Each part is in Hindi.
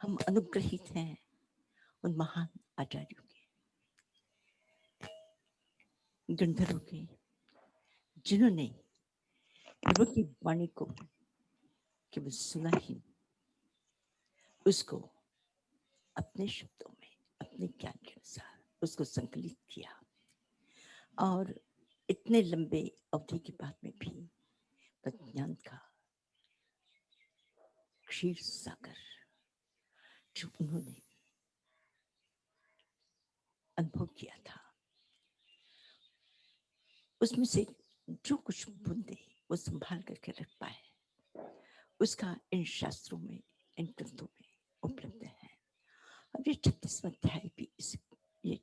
हम अनुग्रहित हैं उन महान आचार्यों के, गंधर्वों के, जिन्होंने प्रभु की वाणी को केवल सुना ही, उसको अपने शब्दों में, अपने ज्ञान के अनुसार उसको संकलित किया। और इतने लंबे अवधि के बाद में भी ज्ञान का क्षीर सागर जो उन्होंने अनुभव किया था, उसमें से जो कुछ बूंदे वो संभाल करके रख पाए, उसका इन शास्त्रों में, इन ग्रंथों में उपलब्ध है। अब ये 36वां अध्याय भी ये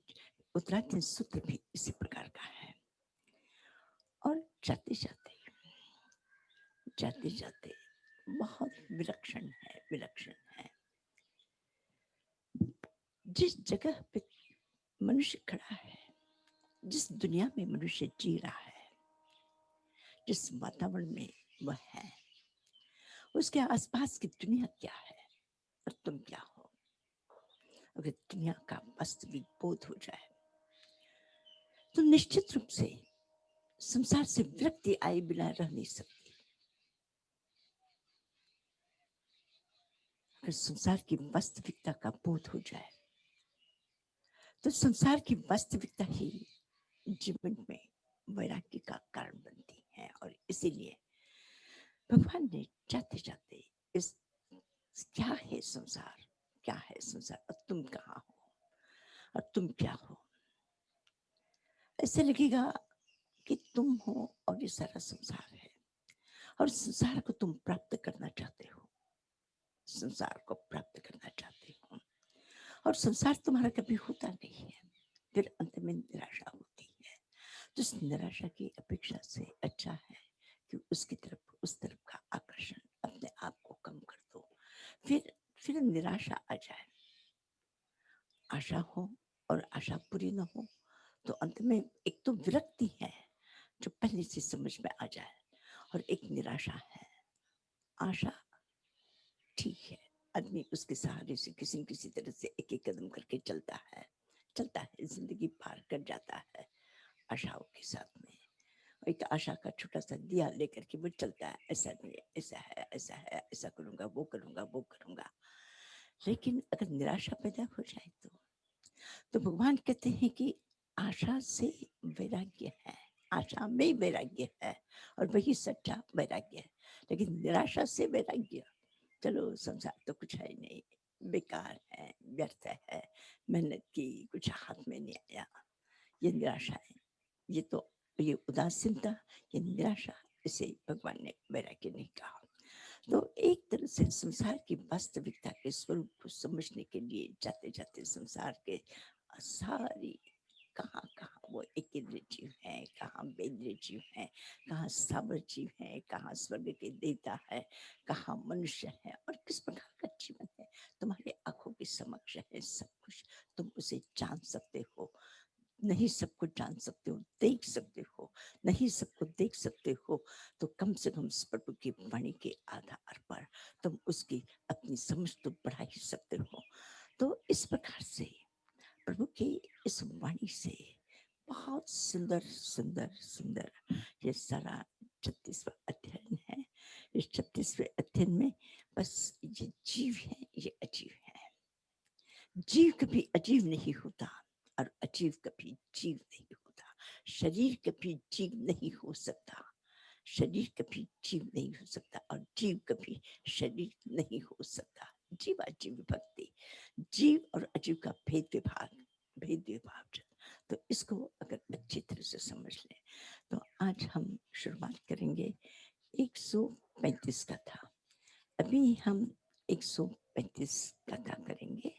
उत्तराधीन सूत्र भी इसी प्रकार का है। और जाते जाते जाते जाते बहुत विलक्षण है, विलक्षण है। जिस जगह पे मनुष्य खड़ा है, जिस दुनिया में मनुष्य जी रहा है, जिस वातावरण में वह है, उसके आसपास की दुनिया क्या है और तुम क्या हो। अगर दुनिया का वास्तविक बोध हो जाए तो निश्चित रूप से संसार से विरक्ति आए बिना रह नहीं सकती। अगर संसार की वास्तविकता का बोध हो जाए तो संसार की वास्तविकता ही जीवन में वैराग्य का कारण बनती है। और इसीलिए भगवान ने जाते जाते इस क्या है संसार, क्या है संसार और तुम कहाँ हो और तुम क्या हो, ऐसे लगेगा कि तुम हो और ये सारा संसार है और संसार को तुम प्राप्त करना चाहते हो, संसार को प्राप्त करना चाहते हो और संसार तुम्हारा कभी होता नहीं है। फिर अंत में निराशा होती है। तो इस निराशा की अपेक्षा से अच्छा है कि उसकी तरफ, उस तरफ का आकर्षण अपने आप को कम कर दो। फिर निराशा आ जाए, आशा हो और आशा पूरी न हो तो अंत में एक तो विरक्ति है जो पहले से समझ में आ जाए और एक निराशा है। आशा ठीक है, आदमी उसके सहारे से किसी न किसी तरह से एक एक कदम करके चलता है, जिंदगी पार कर जाता है आशाओं के साथ में। एक आशा का छोटा सा दिया लेकर के वो चलता है, ऐसा नहीं है, ऐसा है, ऐसा है, ऐसा करूंगा, वो करूंगा, वो करूंगा। लेकिन अगर निराशा पैदा हो जाए तो भगवान कहते हैं कि आशा से वैराग्य है, आशा में वैराग्य है और वही सच्चा वैराग्य है। लेकिन निराशा से वैराग्य, चलो संसार तो कुछ है नहीं, बेकार है, व्यर्थ है, मेहनत की कुछ हाथ में नहीं आया, ये निराशा है। ये उदासीनता, ये निराशा, इसे भगवान ने वैराग्य नहीं कहा। तो एक तरह से संसार की वास्तविकता के स्वरूप को समझने के लिए जाते जाते संसार के सारी कहाँ कहाँ वो एकेंद्र जीव है, कहाँ बेंद्र जीव है, कहाँ सावर जीव है, कहाँ स्वर्ग के देवता है, कहाँ मनुष्य है और किस प्रकार का जीवन है, तुम्हारे आंखों के समक्ष है सब कुछ। तुम उसे जान सकते हो, नहीं सबको जान सकते हो, देख सकते हो, नहीं सबको देख सकते हो तो कम से कम प्रभु की वाणी के आधार पर तुम उसकी अपनी समझ तो बढ़ा ही सकते हो। तो इस प्रकार से प्रभु की इस वाणी से बहुत सुंदर सुंदर सुंदर ये सारा 36वां अध्ययन है। इस 36वें अध्ययन में बस ये जीव है, ये अजीव है। जीव कभी अजीब नहीं होता और अजीब कभी जीव नहीं होता। शरीर कभी जीव नहीं हो सकता, शरीर कभी जीव नहीं हो सकता और जीव कभी शरीर नहीं हो सकता। जीव अजीव विभक्ति, जीव और अजीव का भेद विभाग। तो इसको अगर अच्छी तरह से समझ लें तो आज हम शुरुआत करेंगे 135 कथा। अभी हम 135 कथा करेंगे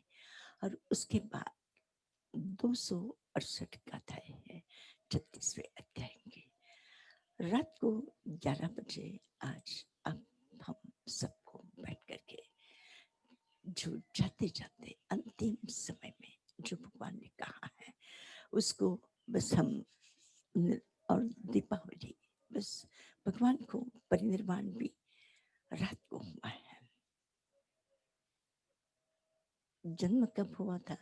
और उसके बाद 268 कथाएं हैं 36वें अध्याय की। रात को 11 बजे आज अब हम सबको बैठ करके जो जाते जाते अंतिम समय में जो भगवान ने कहा है उसको बस हम, और दीपावली, बस भगवान को परिनिर्वाण भी रात को हुआ है। जन्म कब हुआ था?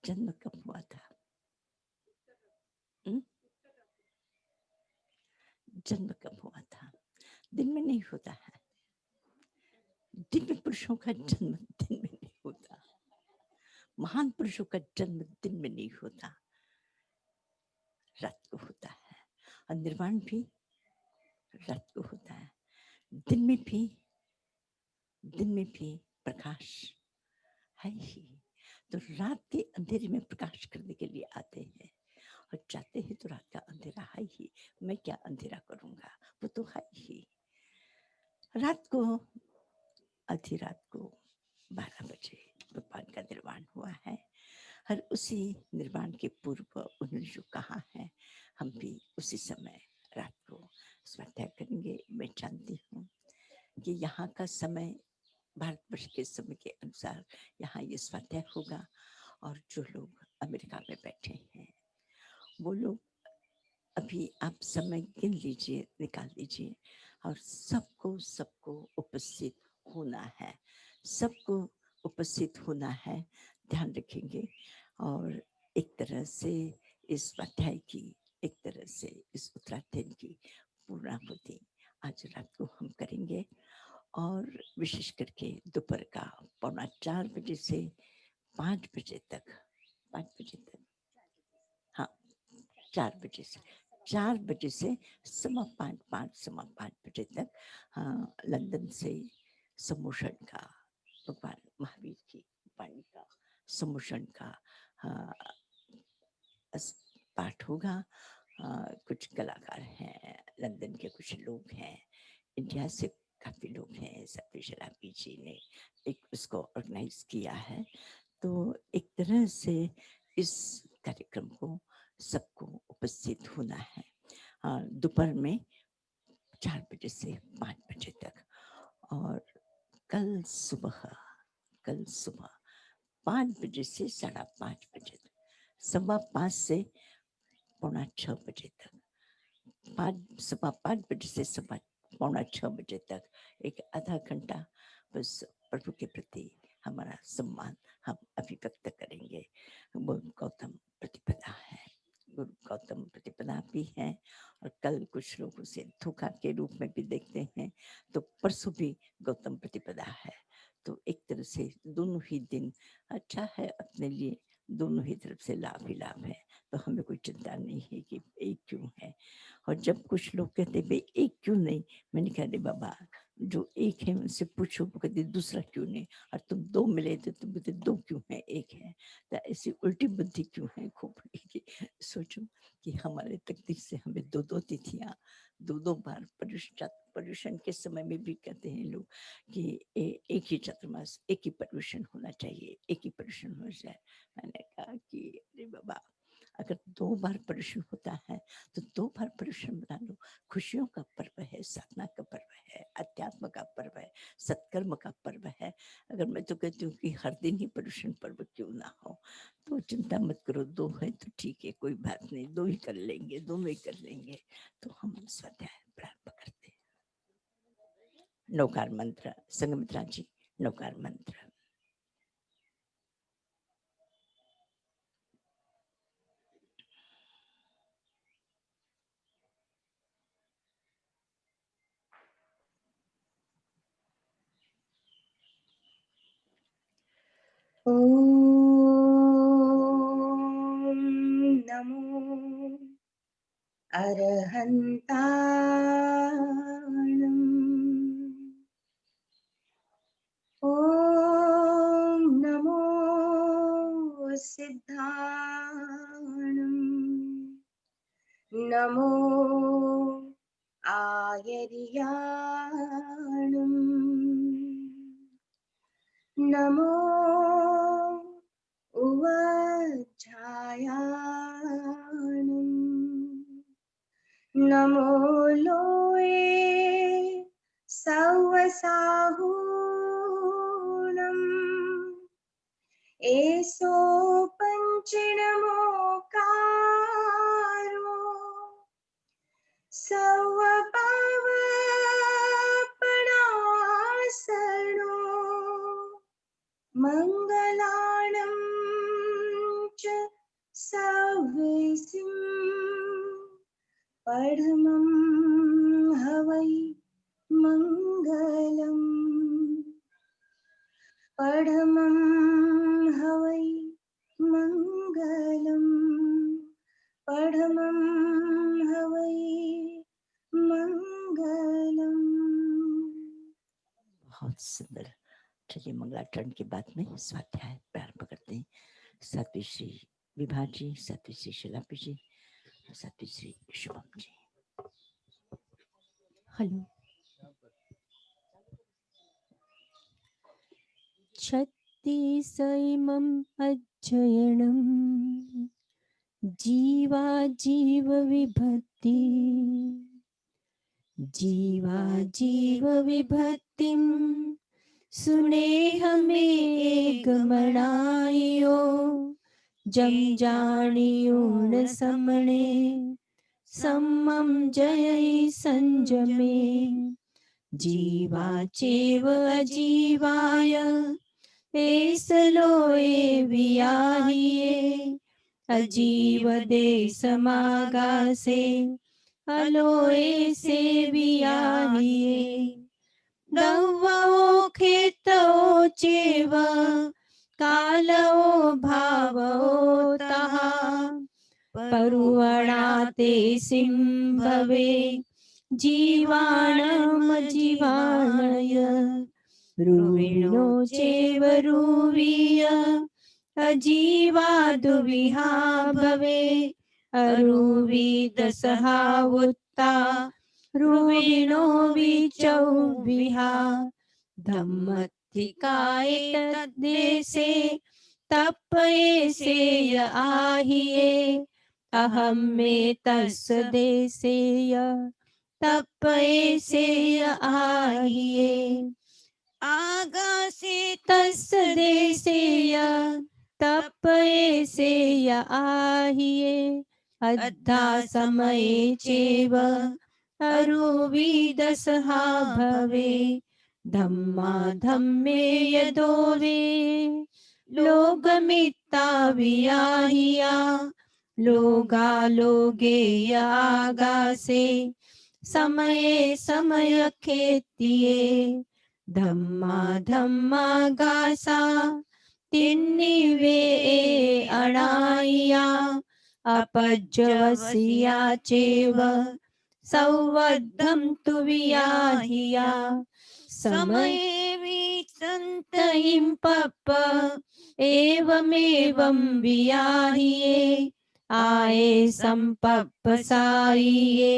जन्म कब हुआ था? जन्म कब हुआ था? दिन में नहीं होता है। दिव्य पुरुषों का जन्म दिन में नहीं होता, महान पुरुषों का जन्म दिन में नहीं होता, रात को होता है। और निर्वाण भी रात को होता है। दिन में भी प्रकाश है ही। तो रात के अंधेरे में प्रकाश करने के लिए आते हैं और जाते हैं तो रात का अंधेरा है ही। मैं क्या अंधेरा करूंगा, वो तो है ही। रात को, आधी रात को 12 बजे भगवान का निर्वाण हुआ है। और उसी निर्वाण के पूर्व उन्होंने जो कहा है, हम भी उसी समय रात को स्वाध्याय करेंगे। मैं जानती हूँ कि यहाँ का समय भारतवर्ष के समय के अनुसार यहाँ ये स्वाध्याय होगा। और जो लोग अमेरिका में बैठे हैं वो लोग अभी आप समय गिन लीजिए, निकाल लीजिए, और सबको उपस्थित होना है, सबको उपस्थित होना है। ध्यान रखेंगे। और एक तरह से इस स्वाध्याय की, एक तरह से इस उत्तराध्ययन की पूर्णाहुति आज रात को हम करेंगे। और विशेष करके दोपहर का 4:15 बजे से 5 बजे तक, 5 बजे तक, हाँ 4 बजे से 4 बजे से 5:15 बजे तक, हाँ, लंदन से सम्मोहन का, भगवान महावीर की वाणी का सम्मोहन का पाठ होगा। कुछ कलाकार हैं, लंदन के कुछ लोग हैं, इंडिया से काफी लोग हैं। सत्य शराबी जी ने एक उसको ऑर्गेनाइज किया है। तो एक तरह से इस कार्यक्रम को सबको उपस्थित होना है दोपहर में 4 बजे से 5 बजे तक। और कल सुबह 5 बजे से 5:30 बजे तक, 5:15 से 5:45 बजे तक, 5:15 बजे से 5:45 बजे तक एक आधा घंटा बस प्रभु के प्रति हमारा सम्मान हम अभिव्यक्त करेंगे। वो गौतम प्रतिपदा है, गुरु गौतम प्रतिपदा भी है। और कल कुछ लोग उसे धोखा के रूप में भी देखते हैं, तो परसों भी गौतम प्रतिपदा है। तो एक तरह से दोनों ही दिन अच्छा है अपने लिए, दोनों ही तरफ से लाभ ही लाभ है। तो हमें कोई चिंता नहीं है कि एक क्यों है। और जब कुछ लोग कहते भाई एक क्यों नहीं, मैंने कहा रे बाबा, जो एक है उनसे पूछो, वो कहते दूसरा क्यों नहीं, और तुम 2 मिले तो तुम कहते 2 क्यों है, एक है। तो ऐसी उल्टी बुद्धि क्यों है खोपड़ी की। सोचो कि हमारे तकदीर से हमें 2 तिथियां, 2 बार पर्युषण के समय में भी कहते हैं लोग कि एक ही चतुर्मास, एक ही पर्युषण होना चाहिए, एक ही पर्युषण हो जाए। मैंने कहा कि अरे बाबा, अगर 2 बार पर्युषण होता है तो 2 बार पर्युषण बना लो। खुशियों का पर्व है, साधना का पर्व है, अध्यात्म का पर्व है, सत्कर्म का पर्व है। अगर मैं तो कहती हूँ कि हर दिन ही पर्युषण पर्व क्यों ना हो, तो चिंता मत करो, 2 है तो ठीक है, कोई बात नहीं, 2 ही कर लेंगे, 2 में कर लेंगे। तो हम स्वाध्याय प्रारंभ करते हैं। नौकार मंत्र, संगमित्रा जी, नौकार मंत्र। ॐ नमो अरहन्ताणम्। ॐ नमो सिद्धाणम्। नमो आयर्याणम्। नमो उवज्झायाणम्। नमो लोये सवसाहूणम्। एसो पञ्चनमोकारो सवपावपणाशनो मङ्गलानं च सव्यसिं परमं हवै मङ्गलम् परमं हवै मङ्गलम् परमं हवै मङ्गलम्। बहुत सुंदर। चलिए मंगलाचरण के बाद में स्वाध्याय प्रारंभ करते हैं। सात्विक श्री विभा जी, सात्विक श्री शिलापी जी, सात्विक श्री शुभम जी। हेलो। छत्तीसैमम् अध्ययनं जीवा जीव विभक्ति जीवा जीव विभक्तिं सुनेह में गमनायो जम जानियो न समणे सम्मम जय संजमे जीवा चेव अजीवाय एसलोए वियाहिये अजीव दे समागासे अलोए से वियाहिये दव्वो खेतो चेव कालो भावो तहा परुवणाते सिंभवे जीवाणम जीवाणय रुविणो चेव रुवीय अजीवादुविहा भवे अरुविदसहावुत्ता रुविणो विचौविहा धम्मत्थिकाय तद्देशे तप्पयेसे य आहिये अहं मे तस्य देशेय तप्पयेसे य आहिये आगासे तस्य देशेय तप्पयेसे य आहिये अद्धा समये चेव अरुविदसहा भवे धम्मा धम्मे यदोवे लोगमित्ता वियाहिया लोगा लोगे यागासे समये समय खेतिये धम्मा धम्मा गासा तिन्निवे अणाया अपज्जवसिया चेव सौवद्धं तु वियाहिया समये विसन्तयिं पप्प एवमेवं वियाहिये आये संपप्पसायिये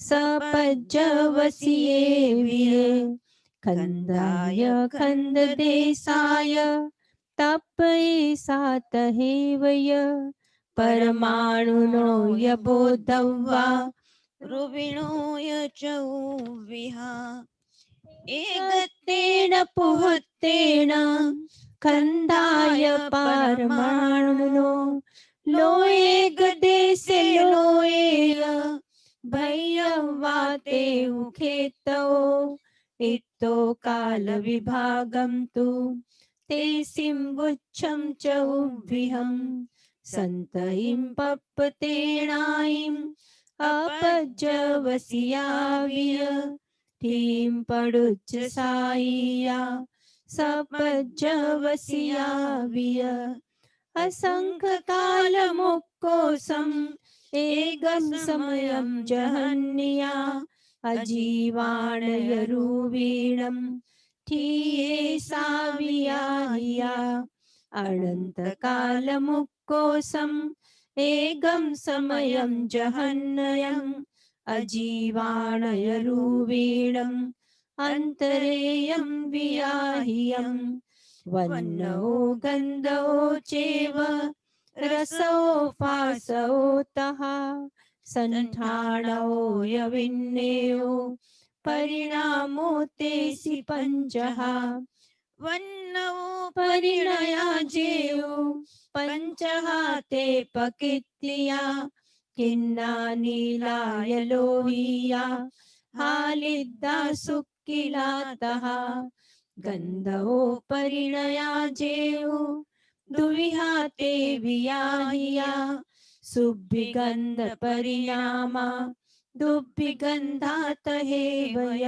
सपज्जवसिये विये खन्दाय खन्ददेशाय तप्पये सातहेवय परमाणुनो यबोधव्वा रुविणो यचौविहा एगत्तेन पुहत्तेन खन्दाय परमाणुनो लोये गदेसे लोयेय भय्यवाते उखेतो इत्तो काल विभागं तु ते सिंवुच्छं च उभ्विहं सन्तयिं पप्पतेणायिं अपज्जवसियाविय टीं पडुच्च सायिया सपज्जवसियाविय असंख्यकालमुक्कोसम् एकं समयं जहन्निया अजीवाणयरुवीणं ठीये सावियाहिया अनन्तकालमुक्कोसम् एकं समयं जहन्नयम् अजीवाणयरुवीणम् अन्तरेयं वियाहियं वन्नो गन्धो चेव रसो फासो तः सन्ठाणो यविन्नेयो परिणामो तेसि पञ्चः वन्नो परिणया जेयो पञ्चः ते पकित्तिया किन्ना नीलाय लोहिया हालिद्दा सुक्किलातः गंधो परिणया जेऊ दुविहा ते वियाहिया सुभिगंध परिणामा दुभिगंधात हे वय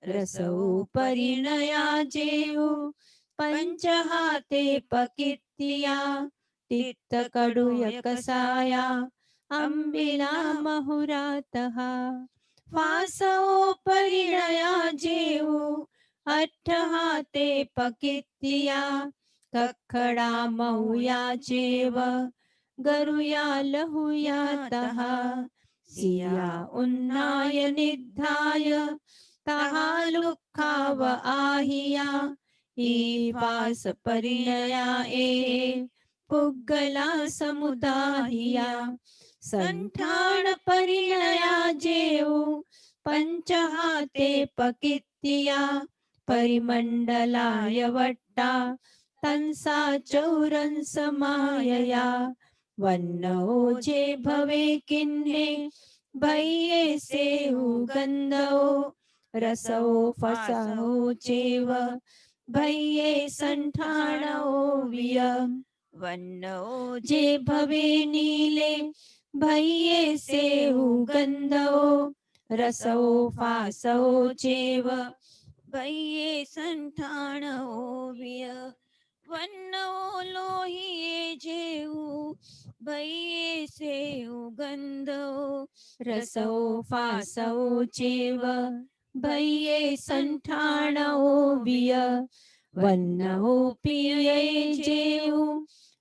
रसो परिणया जेऊ पंचहाते पकित्तिया तित्त कडूय कसाया अंबिला महुरातहा फासो परिणया जेऊ अट्ठहाते पकित्तिया कखडा महुया चेव गरुया लहुया तहा सिया उन्नाय निधाय तहा लुखाव आहिया ईवास परिणया ए पुग्गला समुदाहिया संठान परिणया जेऊ पंचहाते पकित्तिया परिमंडलाय वट्टा तंसा चौरंस मायया वन्नो जे भवे किन्हे भये सेहु गंधो रसो फसो चेव भये संठाणो विय वन्नो जे भवे नीले भये सेहु गंधो रसो फासो चेव भये संठाणो विय वन्नो लोहिये जेऊ भये सेहु गंधो रसो फासो चेव भये संठाणो विय वन्नो पिये जेऊ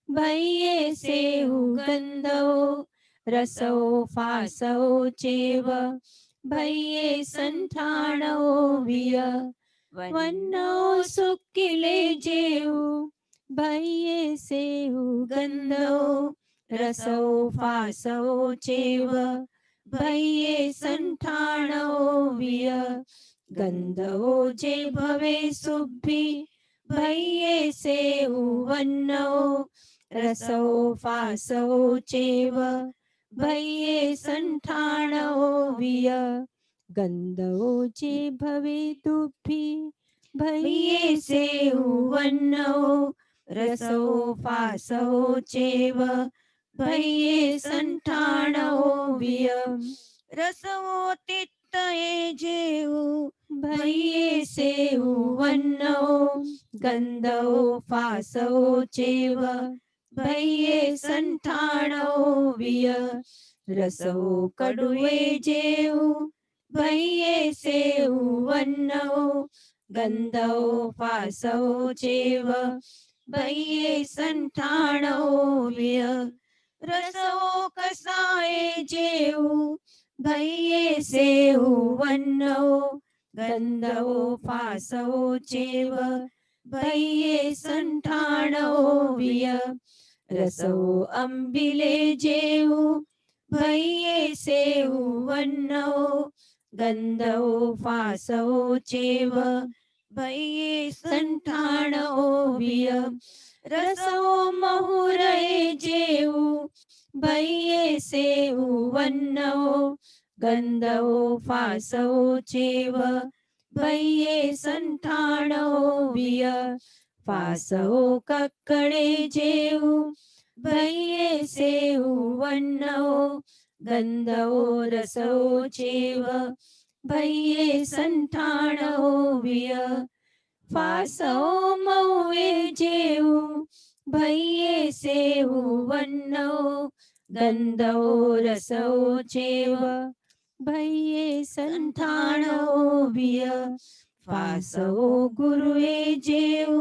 भये सेहु गंधो रसो फासो चेव भये संठाणो विय वन्नो सुकिले जेऊ भये सेहु गंधो रसो फासो चेव भये संठाणो विय गंधो जे भवे सुभी भये सेहु वन्नो रसो फासो चेव भये संठाणो विय गंधो जे भवे दुभी भये सेहु वन्नो रसो फासो चेव भये संठाणो विय रसो तित्तये जेऊ भये सेहु वन्नो गंधो फासो चेव भये संठाणो विय रसो कडुए जेऊ भये सेहु वन्नो गंधो फासो चेव भये संठाणो विय रसो कसाये जेऊ भये सेहु वन्नो गंधो फासो चेव भये संठाणो विय रसो अंबिले जेऊ भये सेहु वन्नो गंधो फासो चेव भये संठाणो विय रसो महुरये जेऊ भये सेहु वन्नो गंधो फासो चेव भये संठाणो विय फासो कक्कडे जेऊ भये सेहु वन्नो गंधो रसो चेव भये संठाणो विय फासो महुए जेऊ भये सेहु वन्नो गंधो रसो चेव भये संठाणो विय फासो गुरुए जेऊ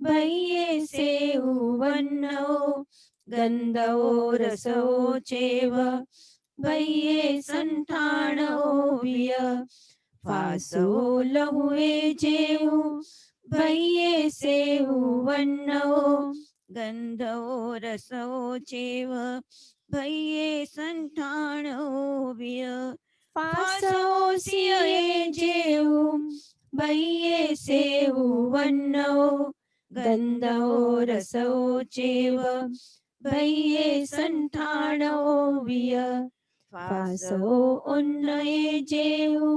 भये सेहु वन्नो गंधो रसो चेव भये संठाणो विय फासो लहुए जेऊ भये सेहु वन्नो गंधो रसो चेव भये संठाणो विय फासो सिये जेऊ भये सेहु वन्नो गंधो रसो चेव भये संठाणो विय फासो उन्नये जेऊ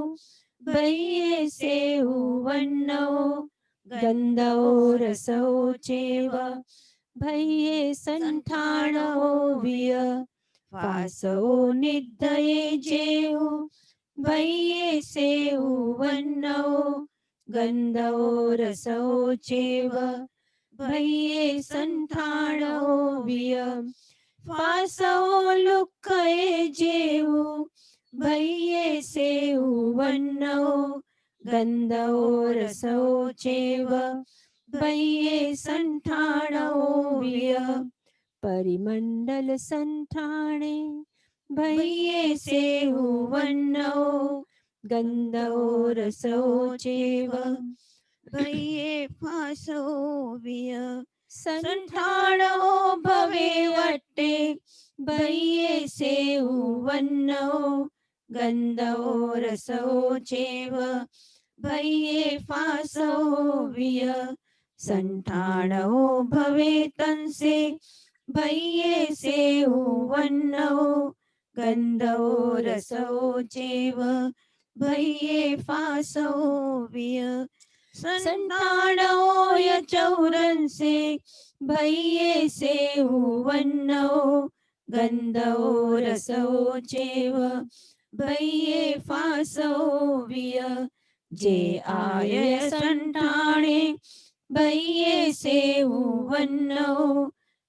भये सेहु वन्नो गन्धो रसो चैव भये सन्ठाणो विय फासो निधये जेऊ भये सेऊ वन्नो गन्धो रसो चैव भये सन्ठाणो विय फासो लुक्कये जेऊ भये सेऊ वन्नो गन्धो रसो चैव भये सन्ठाणो विय परिमण्डल सन्ठाणे भये सेऊ वन्नो गन्धो रसो चैव भये फासो विय सन्ठाणो भवे वट्टे भये सेऊ वन्नो गन्धो रसो चैव भये फासो विय सन्ठाणो भवे तंसे भये सेऊ वन्नो गन्धो रसो चैव भये फासो विय सन्ठाणो य चौरंसे भये सेऊ वन्नो गन्धो रसो चैव भये फासो विय जे आय सन्ठाणे भये सेऊ वन्नो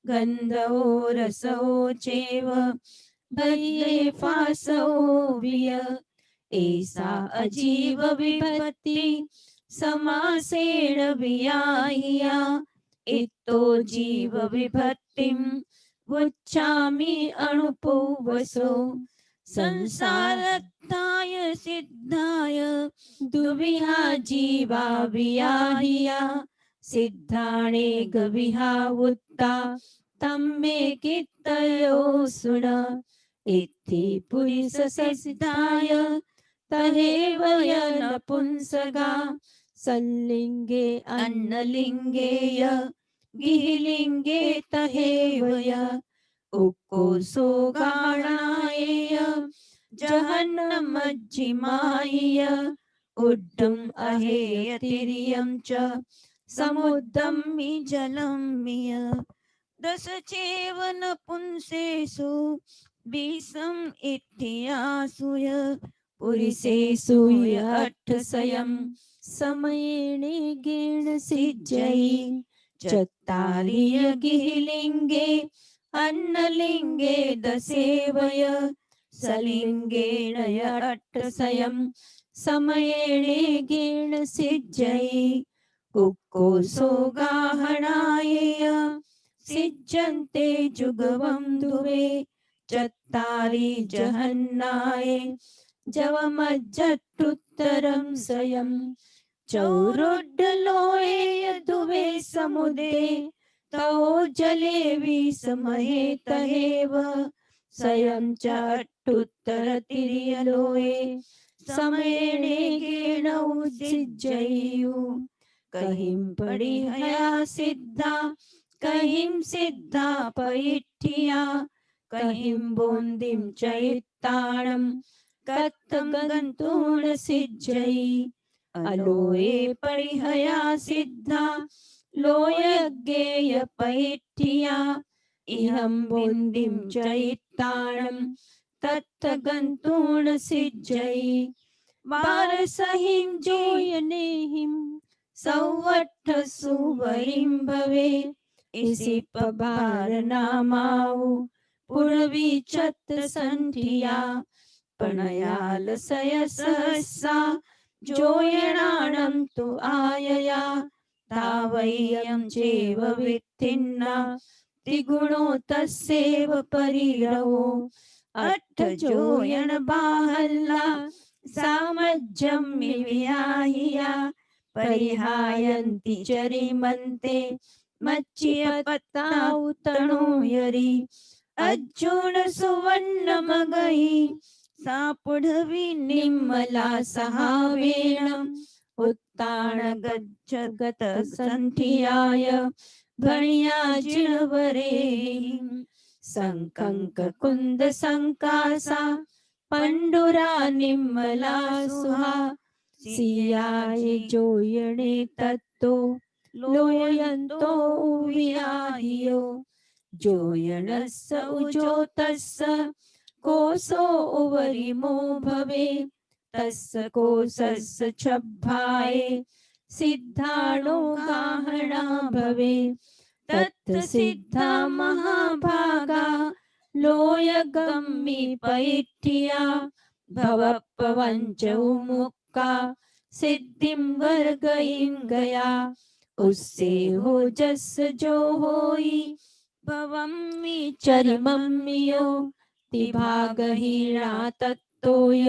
गन्धो रसो चैव भये फासो विय ऐसा अजीव विपत्ति समासेन वियाहिया इतो जीव विभक्तिम् उच्चामि अणुपुवसो संसारत्ताय सिद्धाय दुविहा जीवा वियाहिया सिद्धाणे गविहा उत्ता तम्मे कित्तयो सुण इत्थि पुरिस सिद्धाय तहेव य नपुंसका सल्लिङ्गे अन्नलिङ्गेय गिहिलिङ्गे तहेव य उक्कोसो गाणाय जहन्नमज्जिमाय उड्डम् अहेयतिर्यं च समुद्दम्मि जलम्मिय दश चैव नपुंसेषु बीसम् इत्यासूय पुरिसेषु य अट्ठसयं समयेणे गेण सिज्जै चत्तारि य गिहिलिङ्गे अन्नलिङ्गे दशेव य सलिङ्गेण य अट्ठसयं समयेणे गेण सिज्जै उक्कोसो गाहणाय य सिज्जन्ते जुगवं दुवे चत्तारि जहन्नाय जवमज्जट्टुत्तरं स्वयं चौरुड्डलोये दुवे समुदे तौ जले विसमहे तहेव स्वयं च अट्टुत्तरतिर्यलोये समयेणे गेणौ सिज्जयु कहिं पडिहया सिद्धा कहिं सिद्धा पैठिया कहिं बोन्दिं चैत्ताणं कथं गन्तुं सिज्जै अलोये परिहया सिद्धा लोयज्ञेय पैठिया इहं बोन्दिं चैत्ताणं तत् गन्तुं सिज्जै वारसहिं जोयनेहिं सौवट्ठ सुवरिं भवे इसी पबार नामाऊ पुरवी छत्र संठिया पणयाल सय सहसा जोयणाणं तु आयया तावय्यं चेव वित्तिन्ना त्रिगुणो तस्यैव परिरवो अट्ठ जोयण बाहल्ला सामज्जम्मि वियाहिया परिहायन्ति चरिमन्ते मच्चियपत्ताउ तणुयरि अज्जुन सुवर्ण मगई सापुढवी निम्मला सहावेण उत्ताण गच्छ संठियाय भणिया जिणवरे संकंक कुंद संकासा पंडुरा निम्मला सुहा सियाये जोयणे तत्तो लोयन्तो वियाहियो जोयणस्य उजोतस्य कोसो उवरिमो भवे तस्य कोसस्य छब्भाये सिद्धाणो गाहणा भवे तत् सिद्धा महाभागा लोयगम्मी पैठ्या भवपवञ्च मुक्का सिद्धिं वर्गयिं गया उससे हो जस जो होई भवम्मि चरिमम्मियो तिभागहीणा तत्तोय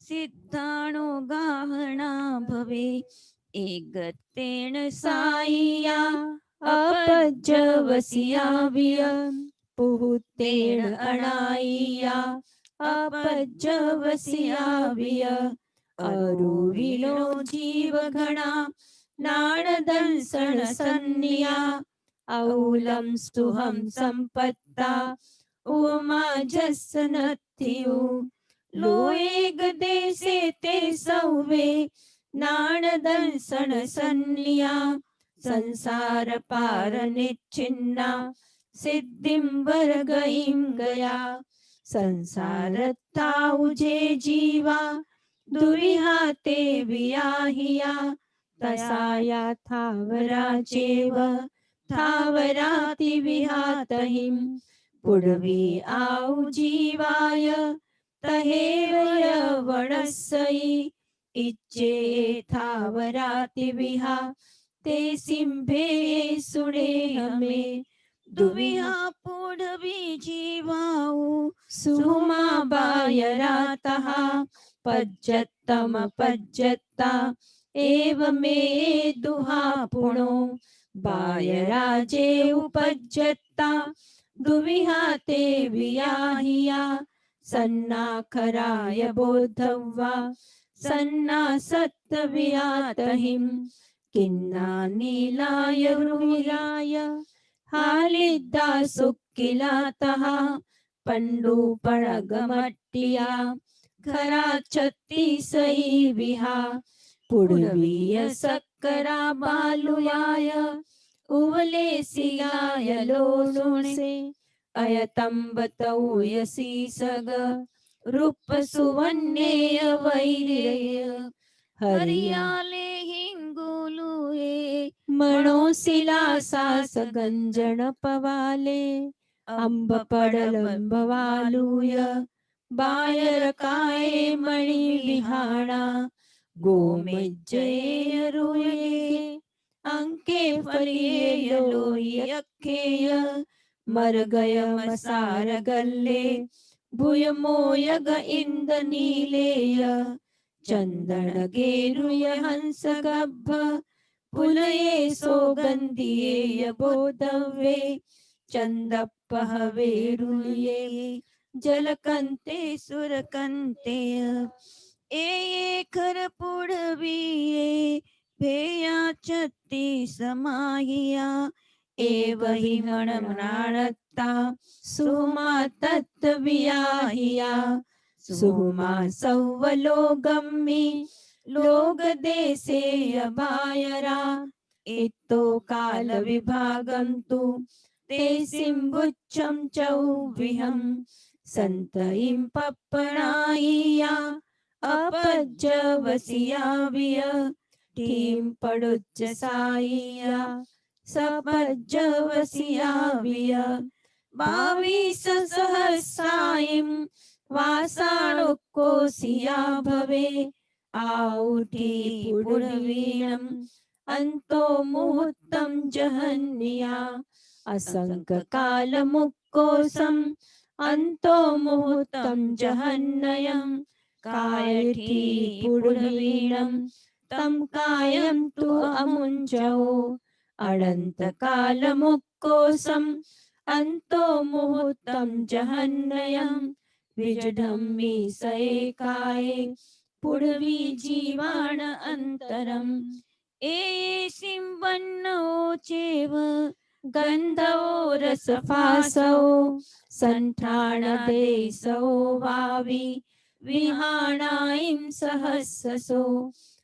सिद्धाणो गाहणा भवे एकतेन साईया अपजवसिया विय पुहुतेण अणाईया अपजवसिया विय अरुविणो जीवगणा नाणदंसण सन्निया औलं स्तुहं संपत्ता उमा जस्सनत्थियु लोएग देसे ते सौवे नाणदंसण सन्निया संसार पार निच्छिन्ना सिद्धिं वर्गयिं गया संसार ताऊजे जीवा दुविहाते वियाहिया तसाया थावराचेव थावराति विहातहिं पुढवी आऊ जीवाय तहेवय वणस्सई इच्छे थावराति विहा ते सिंभे सुणे हमें दुविहा पुढवी जीवाऊ सुमा बायरातः पज्जत्तम पज्जत्ता एव मे दुहा पुणो बायराजे उपज्जत्ता दुविहा ते वियाहिया सन्नाखराय बोधव्वा सन्ना सत्तवियातहिं किन्ना नीलाय रुहिराय हालिद्दा सुक्किलातः पंडू पळगमट्टिया खरा छत्तीसई विहा पुढवीय सक्करा बालुयाय उवले सियाय लोणसे अयतंबतौयसी सग रूप सुवन्नेय वैर्य हरियाले हिंगुलुए मणोसिला सास गंजण पवाले अंब पडलंबवालूय बायर काय मणि विहाणा गोमेजय रुये अंके फलिये लोई अखेय मरगय मसार गल्ले भूय मोयग इंद नीलेय चंदन गेरुय हंस गब्भ फुलये सौगंधिये बोधवे चंदप्पह वेरुये जलकंते सुरकंते ए खर पुढविये भेया छत्ती समाहिया एवहि मणमनाळत्ता सुमा तत्वियाहिया सुमा सौवलोगम्मि लोग देसे अबायरा इत्तो काल विभागं तु ते सिंबुच्छं चौविहं संतईं पप्पणाईया अपज्जवसिया विय टीं पडुच्च साईया सपज्जवसिया विय 22 सहस्राईं वासाणुकोसिया भवे आऊठी पुढवीणं अंतो मुहूर्तं जहन्निया असंक काल मुक्कोसं अंतो मुहूर्तं जहन्नयं कायठी पुढवीणं तं कायं तु अमुञ्चौ अनंत काल मुक्कोसं अंतो मुहूर्तं जहन्नयं विजढम्मि स एकाये पुढवी जीवाण अंतरम् ए सिंवन्नो चेव गंधवो रसफासो संठाण देसो वावी विहाणाईं सहस्सो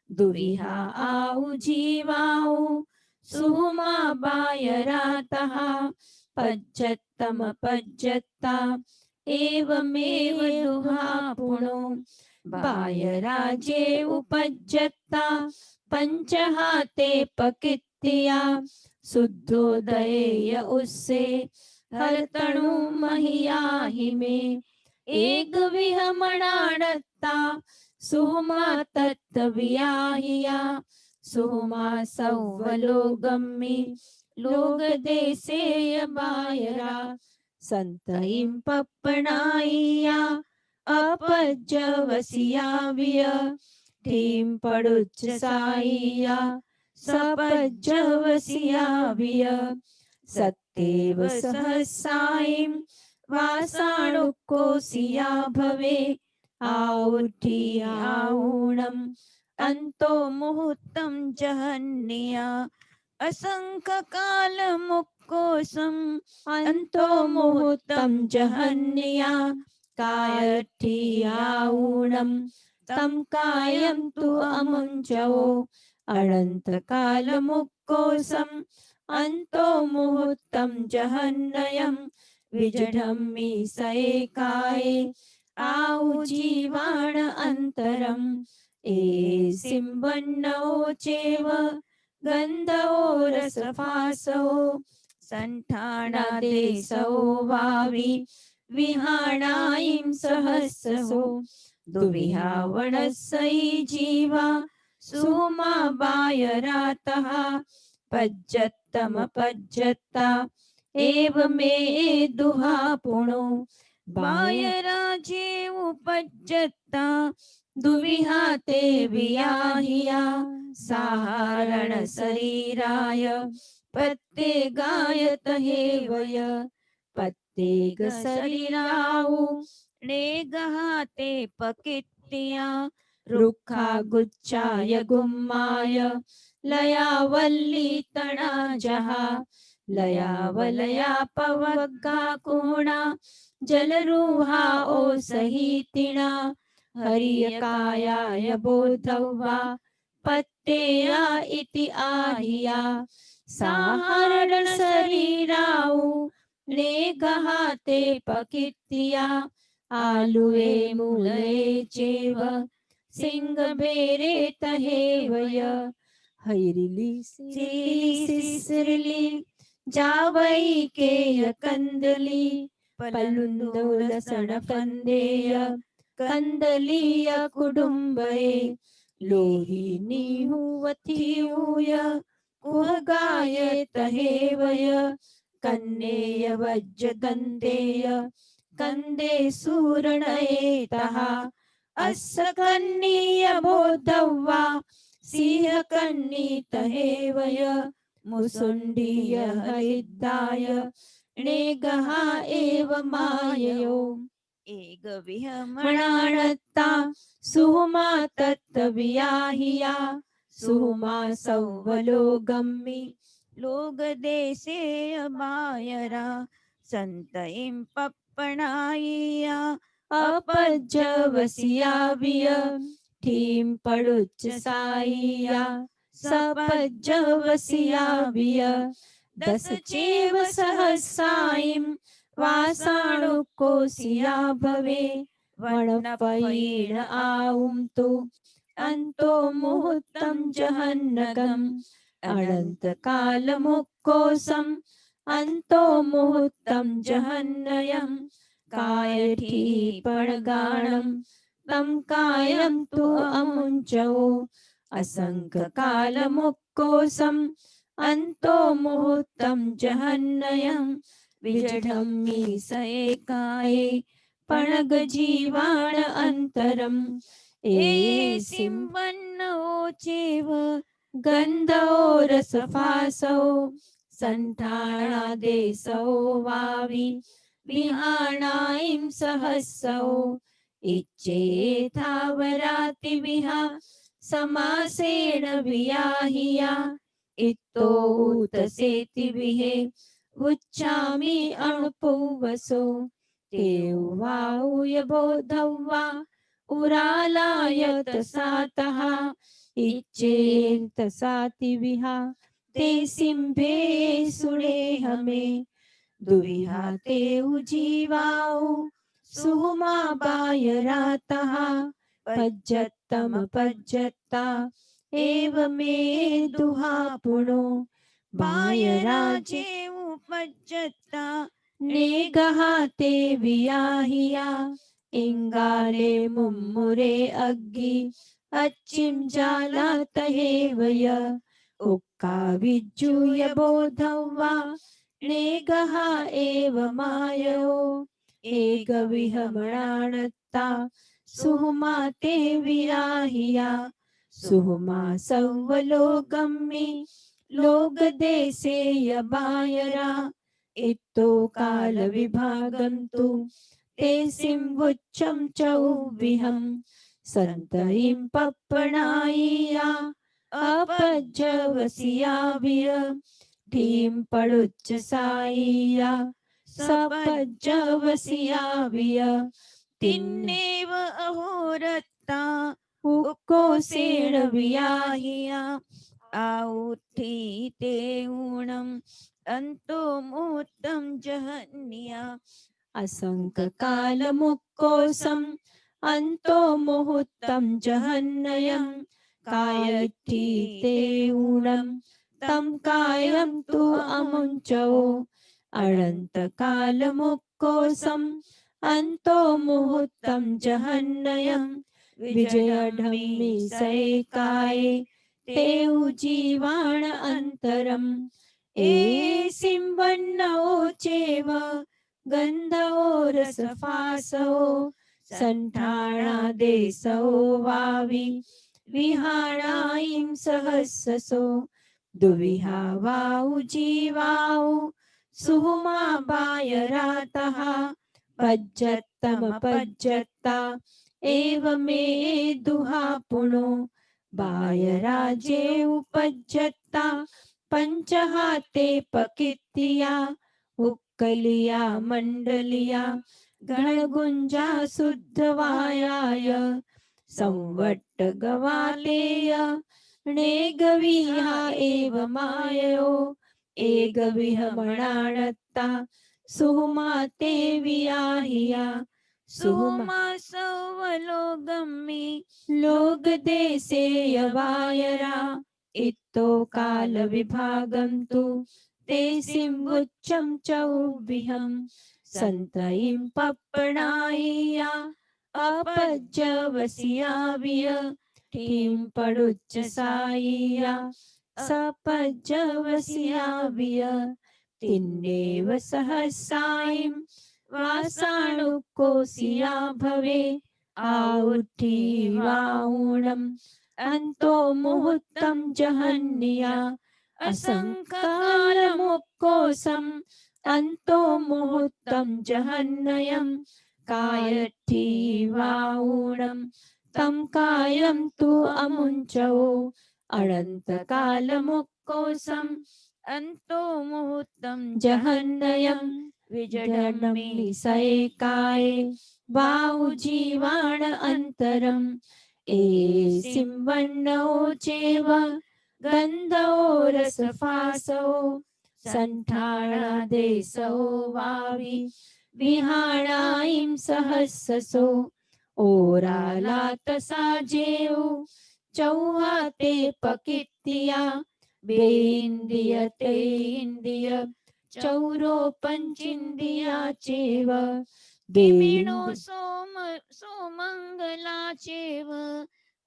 दुविहा आउ जीवाऊ सुहुमा बायरातः पज्जत्तम पज्जत्ता एवमेव दुहा पुणो बायराजे उपज्जत्ता पंचहाते पकित्तिया शुद्धोदय उससे हर तणु महियाहि में एक विहमणानत्ता सुहुमा तत्तवियाहिया सुहुमा सौवलोगम्मि लोग देसेय बायरा संतहिं पप्पणाइया अपज्जवसिया विय ठीं पडुच्च साइया सपज्जवसिया विय सत्तेव सहसाईं वासाणुकोसिया भवे आउठी आऊणम अंतो मुहूर्तं जहन्या असंख्य काल मुक्कोसम अंतो मुहूर्तं जहन्या कायठी आऊणम तम कायं तु अमुंचो अनंत काल मुक्कोसम अंतो मुहूर्तं जहन्नयं विजडम्मि सएकाये आउ जीवाण अंतरम ए सिंबन्नो चेव गंधो रसफासो संठाणादेशो वावि विहाणायं सहस्सो दुविहा वणस्सै जीवा सुमा बायरातः पज्जत्तम पज्जत्ता एवमे दुहा पुणो बायराजे उपज्जत्ता दुविहा ते वियाहिया साहारण शरीराय पत्ते गायत हेवय पत्ते ग शरीराऊ नेगहाते पकित्तिया रुखा गुच्छाय गुम्माय लयावल्ली तणा जहा लयावलया पवग्गा कोणा जलरूहा ओ सहितिणा हरियकायाय बोधव्वा पत्तेया इति आहिया साहारण शरीराऊ नेगहाते पकित्तिया आलुए मूले चेव सिंग बेरे तहेवय हैरिली सिरिली जावई केय कंदली पलुंदोलसण कंदेय कंदलीय कुडुंबये लोहिनी हुवथियूय कुहगाय तहेवय कन्नेय वज्रदंतेय कंदे सूरणयेतः अस्य कन्नीय बोधव्वा सिंह कन्नी तहेवय मुसुंडीय हरिद्दाय नेगहा एव माययो एग विहमणानत्ता मणाणत्ता सुहुमा तत्तवियाहिया सुहुमा सौवलोगम्मि लोग देशे बायरा संतईं पप्पणाइया अपज्जवसिया विय ठीं पडुच्च साइया सपज्जवसिया विय दस चेव सहसाईं वासाणुकोसिया भवे वणपयीण आऊं तु अंतो मुहूर्तं जहन्नगम् अनंत काल मुक्कोसम अंतो मुहूर्तं जहन्नयं कायठी पणगाणं तं कायं तु अमुंचो असंख्य काल मुक्कोसम अंतो मुहूर्तं जहन्नयं विजडम्मि सएकाये पणग जीवाण अंतरम ए सिंबन्नो चेव गंधो रसफासो संठाणादेशो वावि विहाणायं सहस्सो इच्छेथावराति विहा समासेन वियाहिया इत्तो उतसेति विहे उच्चामि अणुपुवसो ते उवाऊय बोधव्वा उरालायत सातः इच्छेत साति विहा ते सिंभे सुने हमें दुविहा ते उजीवाऊ सुहुमा बायरा तहा पज्जत्तम पज्जत्ता एव मे दुहा पुणो बायरा जे उपजता नेगहा ते वियाहिया इंगाले मुम्मुरे अग्गी अच्छिम जाला तहेवय उक्का विज्जूय बोधव्वा नेगहा एव माययो एक विहमणानत्ता सुहुमा ते वियाहिया सुहुमा सव्वलोकम्मि लोक देशेय बायरा इत्तो काल विभागं तु ते सिंवुच्चं चौविहं संतरीं पप्पणायिया अपज्जवसियाभिय ढीं पडुच्च सायिया सपज्जवसियाभिय तिन्ने तिन्नेव अहोरत्ता उक्कोसेण वियाहिया आउठी ते ऊणम अंतो मुहूर्तम जहन्निया असंख्यकालमुक्कोसम् अन्तो मुहूर्तं जहन्नयं कायठी ते ऊणं तं कायं तु अमुञ्चो अनन्तकालमुक्कोसम् अन्तो मुहूर्तं जहन्नयं विजयढम्मि सैकाये ते उजीवाण अन्तरम् ए सिंवन्नो चेव गन्धो रसफासो सन्ठाणा देशो वावि विहाणायिं सहस्सो दुविहा वाउ जीवाउ सुहुमा बायरातः पज्जत्तम पज्जत्ता एव मे दुहा पुणो बायराजे उपज्जत्ता पंचहाते पकित्तिया उक्कलिया मंडलिया गणगुंजा शुद्धवायाय संवट्ट गवालेय नेगविहा एव माययो एकविहमणानत्ता सुहुमा ते वियाहिया सुहुमा सुमा सवलोगम्मि लोक देशेय वायरा इत्तो काल विभागं तु ते सिंवुच्चं चौविहं संतयिं पप्पणायिया अपज्जवसियाभिय ठीं पडुच्च सायिया सपज्जवसियाभिय तिन्नेव सहसायिं वासाणुकोसिया भवे आउठी वाऊणम् अन्तो मुहूर्तं जहन्निया असंकालमुक्कोसम् अन्तो मुहूर्तं जहन्नयं कायठी वाऊणम् तं कायं तु अमुञ्चो अनन्तकालमुक्कोसम् अंतो मुहूर्तम जहन्नयं विजडम्मि विजडम्मि सैकाये वाउ जीवाण अन्तरम् ए सिंवन्नो चेव गन्धो रसफासो सन्ठाणा देशो वावि विहाणायिं सहस्सो ओराला तसा जेऊ चौहाते पकित्तिया बेंदिय ते इंदिय चौरो पंचिंदिया चेव किमिणो बेंद सोमंगला चेव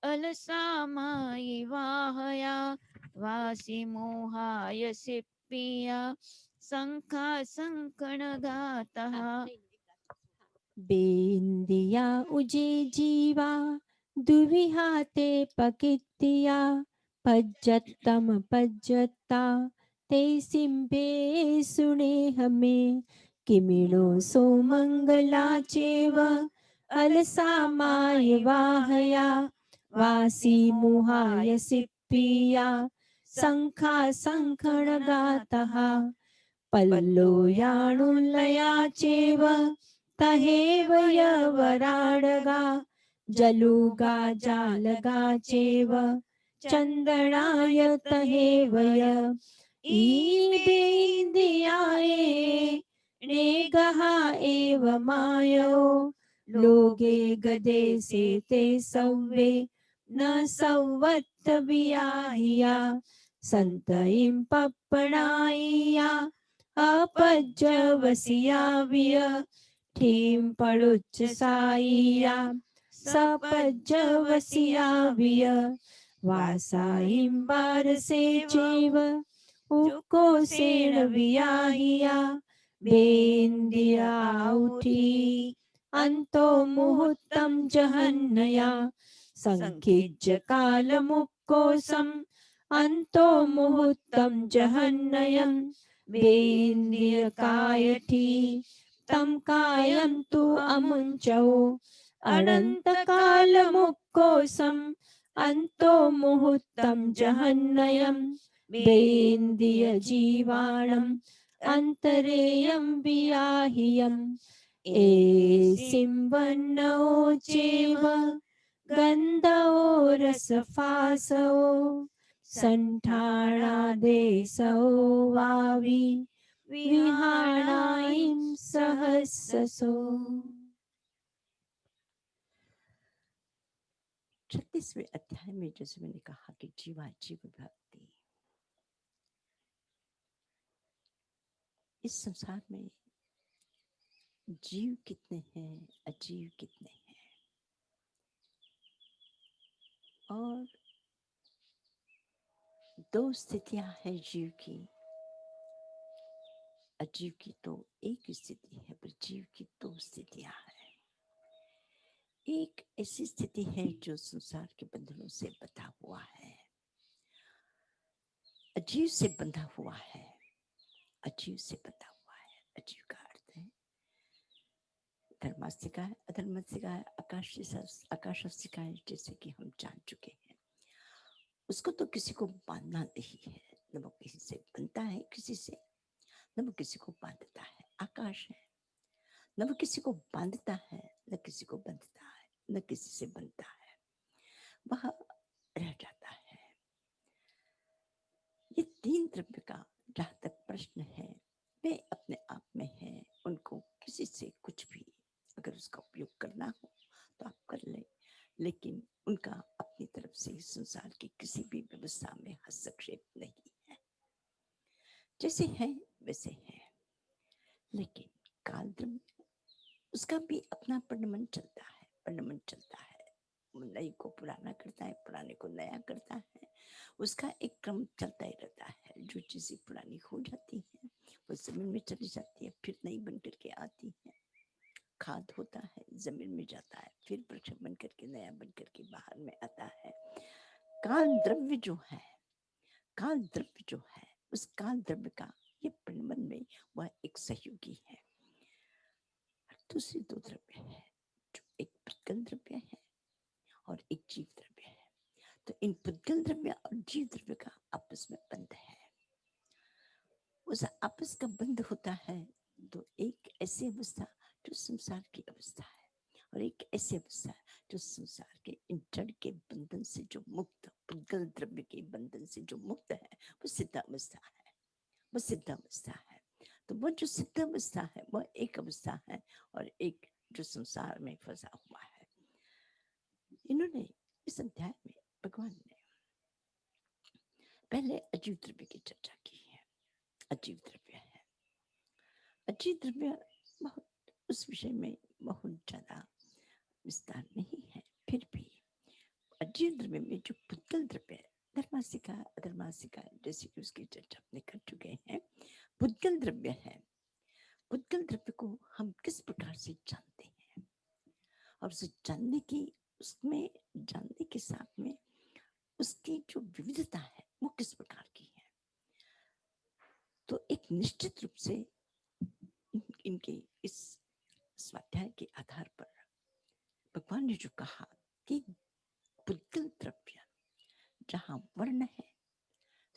अलसामायि वाहया वासि मोहाय सिप्पिया शंखा संकणगातः बेंदिया उजे जीवा दुविहाते पकित्तिया पज्जत्तम पज्जत्ता ते सिंबे सुने हमें किमिणो सोमंगला चेव अलसामाय वाहया वासी मोहाय सिप्पिया शंखा संखणगातः पल्लो याणुलया चेव तहेव यवराडगा जलुगा जालगा चेव चन्दनाय वय ईबेन्दियाये नेगः एव मायो लोगे गदे से ते सव्वे न सव्वत्तबियाहिया संतइं पप्पणाइया अपज्जवसिया विय ठीं पडुच्च साइया सपज्जवसिया विय वासाइं बारसे चेव उक्कोसेन वियाहिया बेन्दिया उठी अन्तो मुहूर्तं जहन्नया संखिज्य कालमुक्कोसम् अन्तो मुहूर्तं जहन्नयं बेन्दियकायठी तं कायं तु अमुञ्चौ अनन्तकालमुक्कोसम् अन्तो मुहूर्तं जहन्नयं बेन्दियजीवाणम् अन्तरेयं वियाहियम् एसिंवन्नो चेव गन्धो रसफासो सण्ठाणादेशो वावि विहाणायं सहस्रसो। 36वें अध्याय में जैसे मैंने कहा कि जीवा जीव भक्ति, इस संसार में जीव कितने हैं, अजीव कितने हैं, और दो स्थितियां हैं जीव की। अजीव की तो एक स्थिति है, पर जीव की दो स्थितियां हैं। एक ऐसी स्थिति है जो संसार के बंधनों से बंधा हुआ है, अजीव से बंधा हुआ है, अजीव से बंधा हुआ है। अजीव का अर्थ है धर्मास्तिका है, अधर्मास्तिका है, आकाशास्तिका है, जैसे कि हम जान चुके हैं। उसको तो किसी को बांधना नहीं है, न वो किसी से बनता है, किसी से न वो किसी को बांधता है। आकाश है, न वो किसी को बांधता है, न किसी को बंधता है, न किसी से बनता है, वह रह जाता है। ये तीन द्रव्य का जहाँ तक प्रश्न है, वे अपने आप में है, उनको किसी से कुछ भी अगर उसका उपयोग करना हो तो आप कर लें, लेकिन उनका अपनी तरफ से संसार की किसी भी व्यवस्था में हस्तक्षेप नहीं है। जैसे है वैसे है। लेकिन काल द्रव्य, उसका भी अपना परिणमन चलता है, परिणमन चलता है। नए को पुराना करता है, पुराने को नया करता है, उसका एक क्रम चलता ही रहता है। जो चीजें पुरानी हो जाती है वो जमीन में चली जाती है, फिर नई बन करके आती है। खाद होता है, जमीन में जाता है, फिर वृक्ष बन करके नया बन करके बाहर में आता है। काल द्रव्य जो है, काल द्रव्य जो है, उस काल द्रव्य का ये परिणमन में वह एक सहयोगी है। दूसरी दो द्रव्य है, जो एक पुद्गल द्रव्य है और एक जीव द्रव्य है। तो इन पुद्गल द्रव्य और जीव द्रव्य का आपस में बंध है। उस आपस का बंध होता है तो एक ऐसी अवस्था जो संसार की अवस्था है, और एक ऐसी अवस्था जो संसार के इन जड़ के बंधन से जो मुक्त, पुद्गल द्रव्य के बंधन से जो मुक्त है, वो सिद्धावस्था है, वो सिद्धावस्था है। तो वो जो सिद्धावस्था है वह एक अवस्था है, और एक जो संसार में फंसा हुआ है। इन्होंने इस अध्याय में भगवान ने पहले अजीव द्रव्य की चर्चा की है। अजीव द्रव्य है, अजीव द्रव्य बहुत, उस विषय में बहुत ज्यादा विस्तार नहीं है। फिर भी अजीव द्रव्य में जो पुद्गल द्रव्य है, धर्मासिका अधर्मासिका, जैसे कि उसकी चर्चा अपने कर चुके हैं। पुद्गल द्रव्य है, पुद्गल द्रव्य को हम किस प्रकार से जानते हैं, और उसे जानने की, उसमें जानने के साथ में उसकी जो विविधता है वो किस प्रकार की है। तो एक निश्चित रूप से इनके इस स्वाध्याय के आधार पर भगवान ने जो कहा कि पुद्गल द्रव्य जहाँ वर्ण है,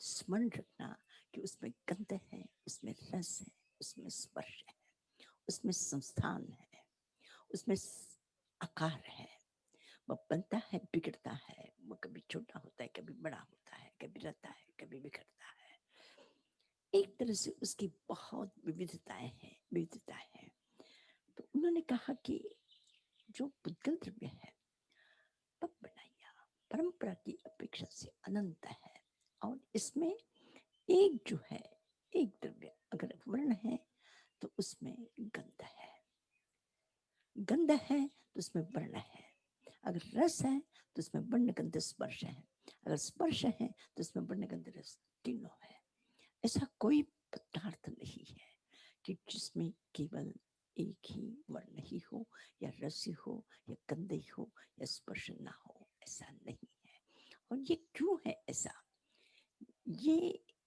स्मरण रखना कि उसमें गंध है, उसमें रस है, उसमें स्पर्श है, उसमें संस्थान है, उसमें आकार है, वह बनता है, बिगड़ता है, वो कभी छोटा होता है, कभी बड़ा होता है, कभी रहता है, कभी बिखरता है। एक तरह से उसकी बहुत विविधताएं हैं। तो उन्होंने कहा कि जो पुद्गल द्रव्य है वह बनाया परंपरा की अपेक्षा से अनंत है, और इसमें एक जो है, एक द्रव्य अगर वर्ण है तो उसमें गंध है, गंध है तो उसमें वर्ण है, अगर रस है तो उसमें वर्ण गंध स्पर्श है, अगर स्पर्श है तो उसमें वर्ण गंध रस तीनों है। ऐसा कोई पदार्थ नहीं है कि जिसमें केवल एक ही वर्ण ही हो, या रस ही हो, या गंध ही हो, या स्पर्श ना हो, ऐसा नहीं है। और ये क्यों है ऐसा? ये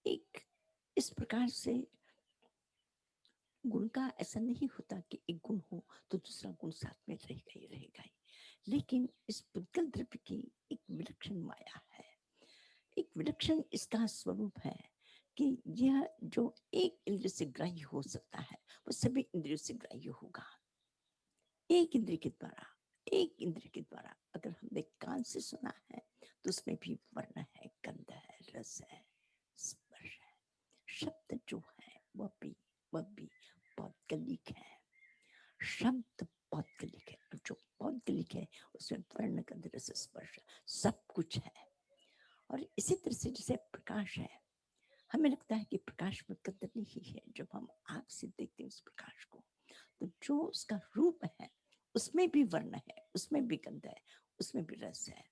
एक इस प्रकार से गुण का ऐसा नहीं होता कि एक गुण हो तो दूसरा गुण साथ में रहेगा ही रहेगा ही, लेकिन इस पुद्गल द्रव्य की एक विलक्षण माया है, एक विलक्षण इसका स्वरूप है कि यह जो एक इंद्रिय से ग्राह्य हो सकता है वो सभी इंद्रियों से ग्राह्य होगा। एक इंद्रिय के द्वारा, एक इंद्रिय के द्वारा अगर हमने कान से सुना है तो उसमें भी वर्ण है, गंध है, रस है, स्पर्श है। शब्द जो है वह भी पौद्गलिक है, शब्द पौद्गलिक है, और जो पौद्गलिक है उसमें वर्ण, गंध, रस, स्पर्श सब कुछ है। और इसी तरह से जैसे प्रकाश है, हमें लगता है कि प्रकाश में गंध नहीं है, जब हम आँख से देखते हैं उस प्रकाश को तो जो उसका रूप है उसमें भी वर्ण है, उसमें भी गंध है, उसमें भी रस है।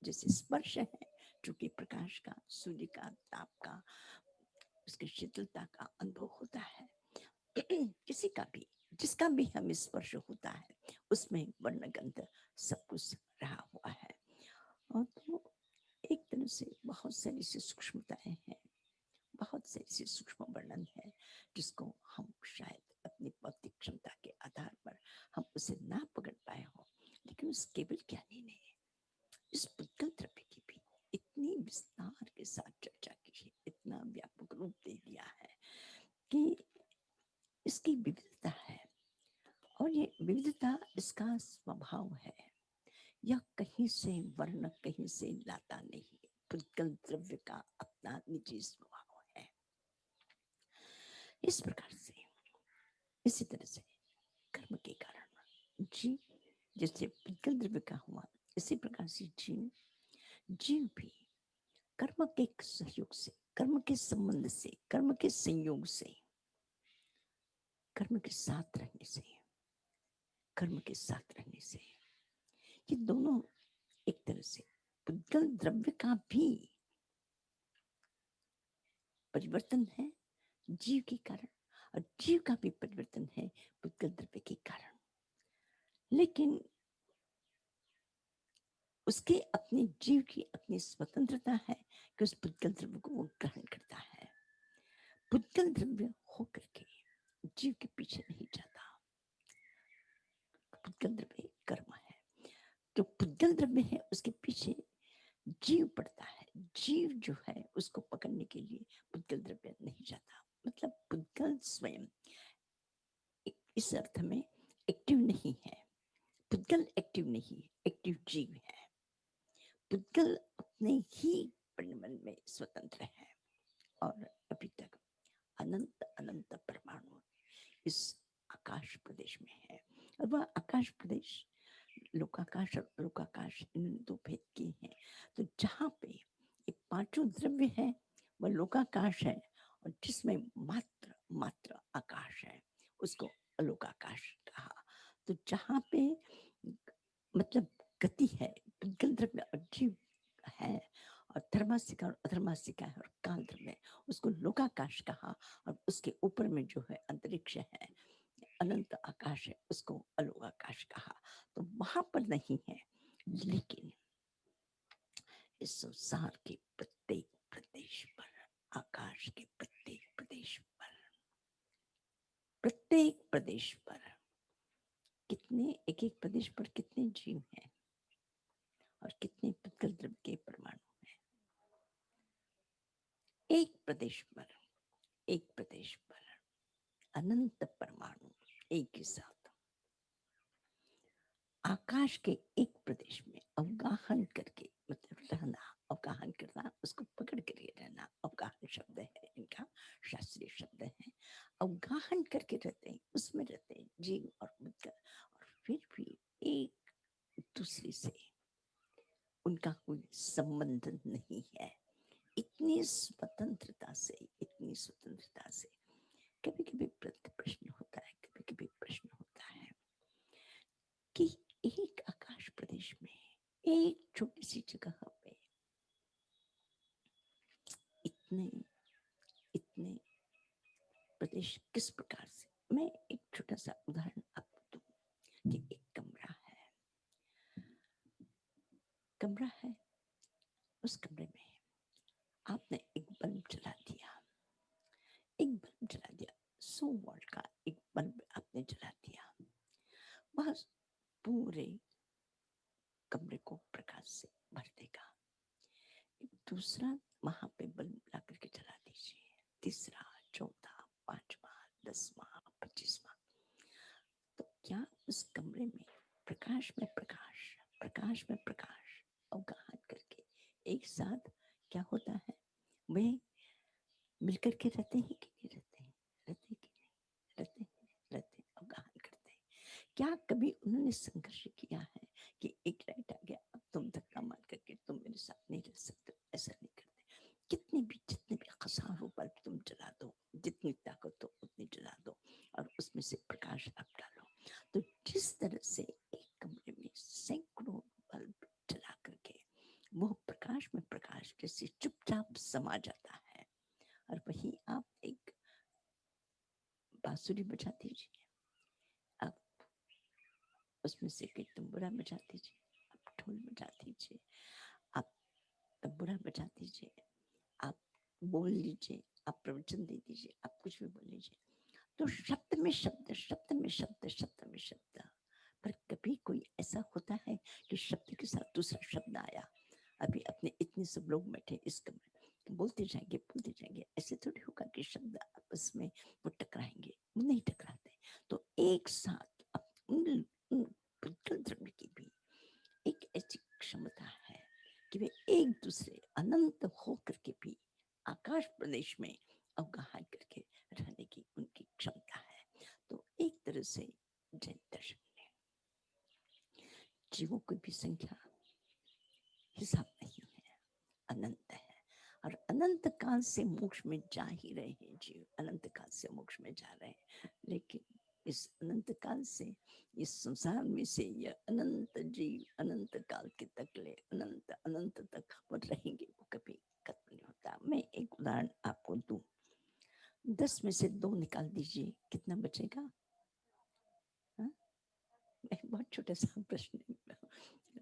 जैसे स्पर्श है, जो कि प्रकाश का, सूर्य का ताप का, उसकी शीतलता का अनुभव होता है। किसी का भी, जिसका भी हमें स्पर्श होता है उसमें वर्ण गंध सब कुछ रहा हुआ है। और तो एक तरह से बहुत सारी सी सूक्ष्मताएं हैं, बहुत सारी सी सूक्ष्म वर्णन है, जिसको हम शायद अपनी बौद्धिक क्षमता के आधार पर हम उसे ना पकड़ पाए हो, लेकिन उस केवल ज्ञानी ने इस पुद्गल द्रव्य की भी इतनी विस्तार के साथ चर्चा की है, इतना व्यापक रूप दे दिया है कि इसकी विविधता है, और ये विविधता इसका स्वभाव है। यह कहीं से वर्ण कहीं से लाता नहीं, पुद्गल द्रव्य का अपना निजी स्वभाव है। इस प्रकार से, इसी तरह से कर्म के कारण जीव जैसे पुद्गल द्रव्य का हुआ, इसी प्रकार से जीव भी कर्म के सहयोग से, कर्म के संबंध से, कर्म के संयोग से, कर्म के साथ रहने से, कर्म के साथ रहने से, ये दोनों एक तरह से पुद्गल द्रव्य का भी परिवर्तन है जीव के कारण, और जीव का भी परिवर्तन है पुद्गल द्रव्य के कारण। लेकिन उसके अपने जीव की अपनी स्वतंत्रता है कि उस पुद्गल द्रव्य को वो ग्रहण करता है। पुद्गल द्रव्य होकर के जीव के पीछे नहीं जाता। पुद्गल द्रव्य कर्म है, जो पुद्गल द्रव्य है उसके पीछे जीव पड़ता है। जीव जो है उसको पकड़ने के लिए पुद्गल द्रव्य नहीं जाता। मतलब पुद्गल स्वयं इस अर्थ में एक्टिव नहीं है, पुद्गल एक्टिव नहीं, एक्टिव जीव है। पुद्गल अपने ही परिमल में स्वतंत्र है, और अभी तक अनंत अनंत परमाणु इस आकाश प्रदेश में है। और वह आकाश प्रदेश लोकाकाश और लोकाकाश इन दो भेद के हैं। तो जहाँ पे ये पांचों द्रव्य है वह लोकाकाश है, और जिसमें मात्र मात्र आकाश है उसको अलोकाकाश कहा। तो जहाँ पे मतलब गति है, पुद्गल द्रव्य और जीव है, और धर्मासिका और अधर्मासिका है, और काल द्रव्य, उसको लोकाकाश कहा। और उसके ऊपर में जो है अंतरिक्ष है, अनंत आकाश है, उसको अलोकाकाश कहा। तो वहां पर नहीं है, लेकिन इस संसार के प्रत्येक प्रदेश पर, आकाश के प्रत्येक प्रदेश पर, प्रत्येक प्रदेश पर कितने, एक एक प्रदेश पर कितने जीव हैं और कितने पुद्गल द्रव्य के परमाणु हैं। एक प्रदेश पर, एक प्रदेश पर अनंत परमाणु एक ही साथ। आकाश के एक प्रदेश में अवगाहन करके, मतलब रहना, अवगाहन करना, उसको पकड़ करके रहना, अवगाहन शब्द है इनका, शास्त्रीय शब्द है। अवगाहन करके रहते हैं, उसमें रहते हैं जीव और बुद्ध, और फिर भी एक दूसरे से उनका कोई संबंध नहीं है। इतनी स्वतंत्रता से, इतनी स्वतंत्रता से कभी कभी प्रश्न होता है, कभी कभी प्रश्न होता है कि एक आकाश प्रदेश में, एक छोटी सी जगह पे इतने इतने प्रदेश किस प्रकार से। मैं एक छोटा सा उदाहरण आपको दूं कि एक कमरा है, उस कमरे में आपने एक बल्ब जला दिया, 100 वॉट का एक बल्ब आपने जला दिया, वह पूरे कमरे को प्रकाश से भर देगा। एक दूसरा वहां पे बल्ब ला करके जला दीजिए, तीसरा, चौथा, 5वां, 10वां, 25वां, तो क्या उस कमरे में प्रकाश में प्रकाश, प्रकाश में प्रकाश अवगाहन करके एक साथ क्या होता है, वे मिलकर के रहते हैं कि नहीं रहते हैं, रहते कि नहीं रहते हैं, रहते अवगाहन करते हैं। क्या कभी उन्होंने संघर्ष किया है कि एक लाइट आ गया, अब तुम धक्का मार करके तुम मेरे साथ नहीं रह सकते, ऐसा नहीं करते। जितने भी हजारों बल्ब तुम जला दो, जितनी ताकत हो उतनी जला दो और उसमें से प्रकाश आप डालो। तो जिस तरह से एक कमरे में सैकड़ों बल्ब जला करके वो प्रकाश में प्रकाश जैसे चुपचाप समा जाता है, और वही आप एक बांसुरी बजा दीजिए, आप उसमें से कोई तंबूरा बजा दीजिए, आप ढोल बजा दीजिए, आप तंबूरा बजा दीजिए, आप बोल लीजिए, आप प्रवचन दे दीजिए, आप कुछ भी बोल लीजिए, तो शब्द में शब्द, शब्द में शब्द, शब्द में शब्द। पर कभी कोई ऐसा होता है कि शब्द के साथ दूसरा शब्द आया, अभी अपने इतने सब लोग बैठे इस कमरे में, बोलते जाएंगे, ऐसे थोड़ी होगा कि शब्द आपस में वो टकराएंगे, वो नहीं टकराते। तो एक साथ उन बुद्धल धर्म की भी एक ऐसी क्षमता है कि वे एक दूसरे अनंत होकर के भी आकाश प्रदेश में अवगाहन करके रहने की उनकी क्षमता है। तो एक तरह से जैन दर्शन में जीवों की भी संख्या हिसाब नहीं है, अनंत है, और अनंत काल से मोक्ष में जा ही रहे हैं जीव, अनंत काल से मोक्ष में जा रहे हैं। लेकिन इस अनंत काल से, इस संसार में से यह अनंत जीव अनंत काल के तक ले, अनंत अनंत तक वो रहेंगे, वो कभी खत्म नहीं होता। मैं एक उदाहरण आपको दूं, 10 में से 2 निकाल दीजिए, कितना बचेगा? हाँ? बहुत छोटा सा प्रश्न,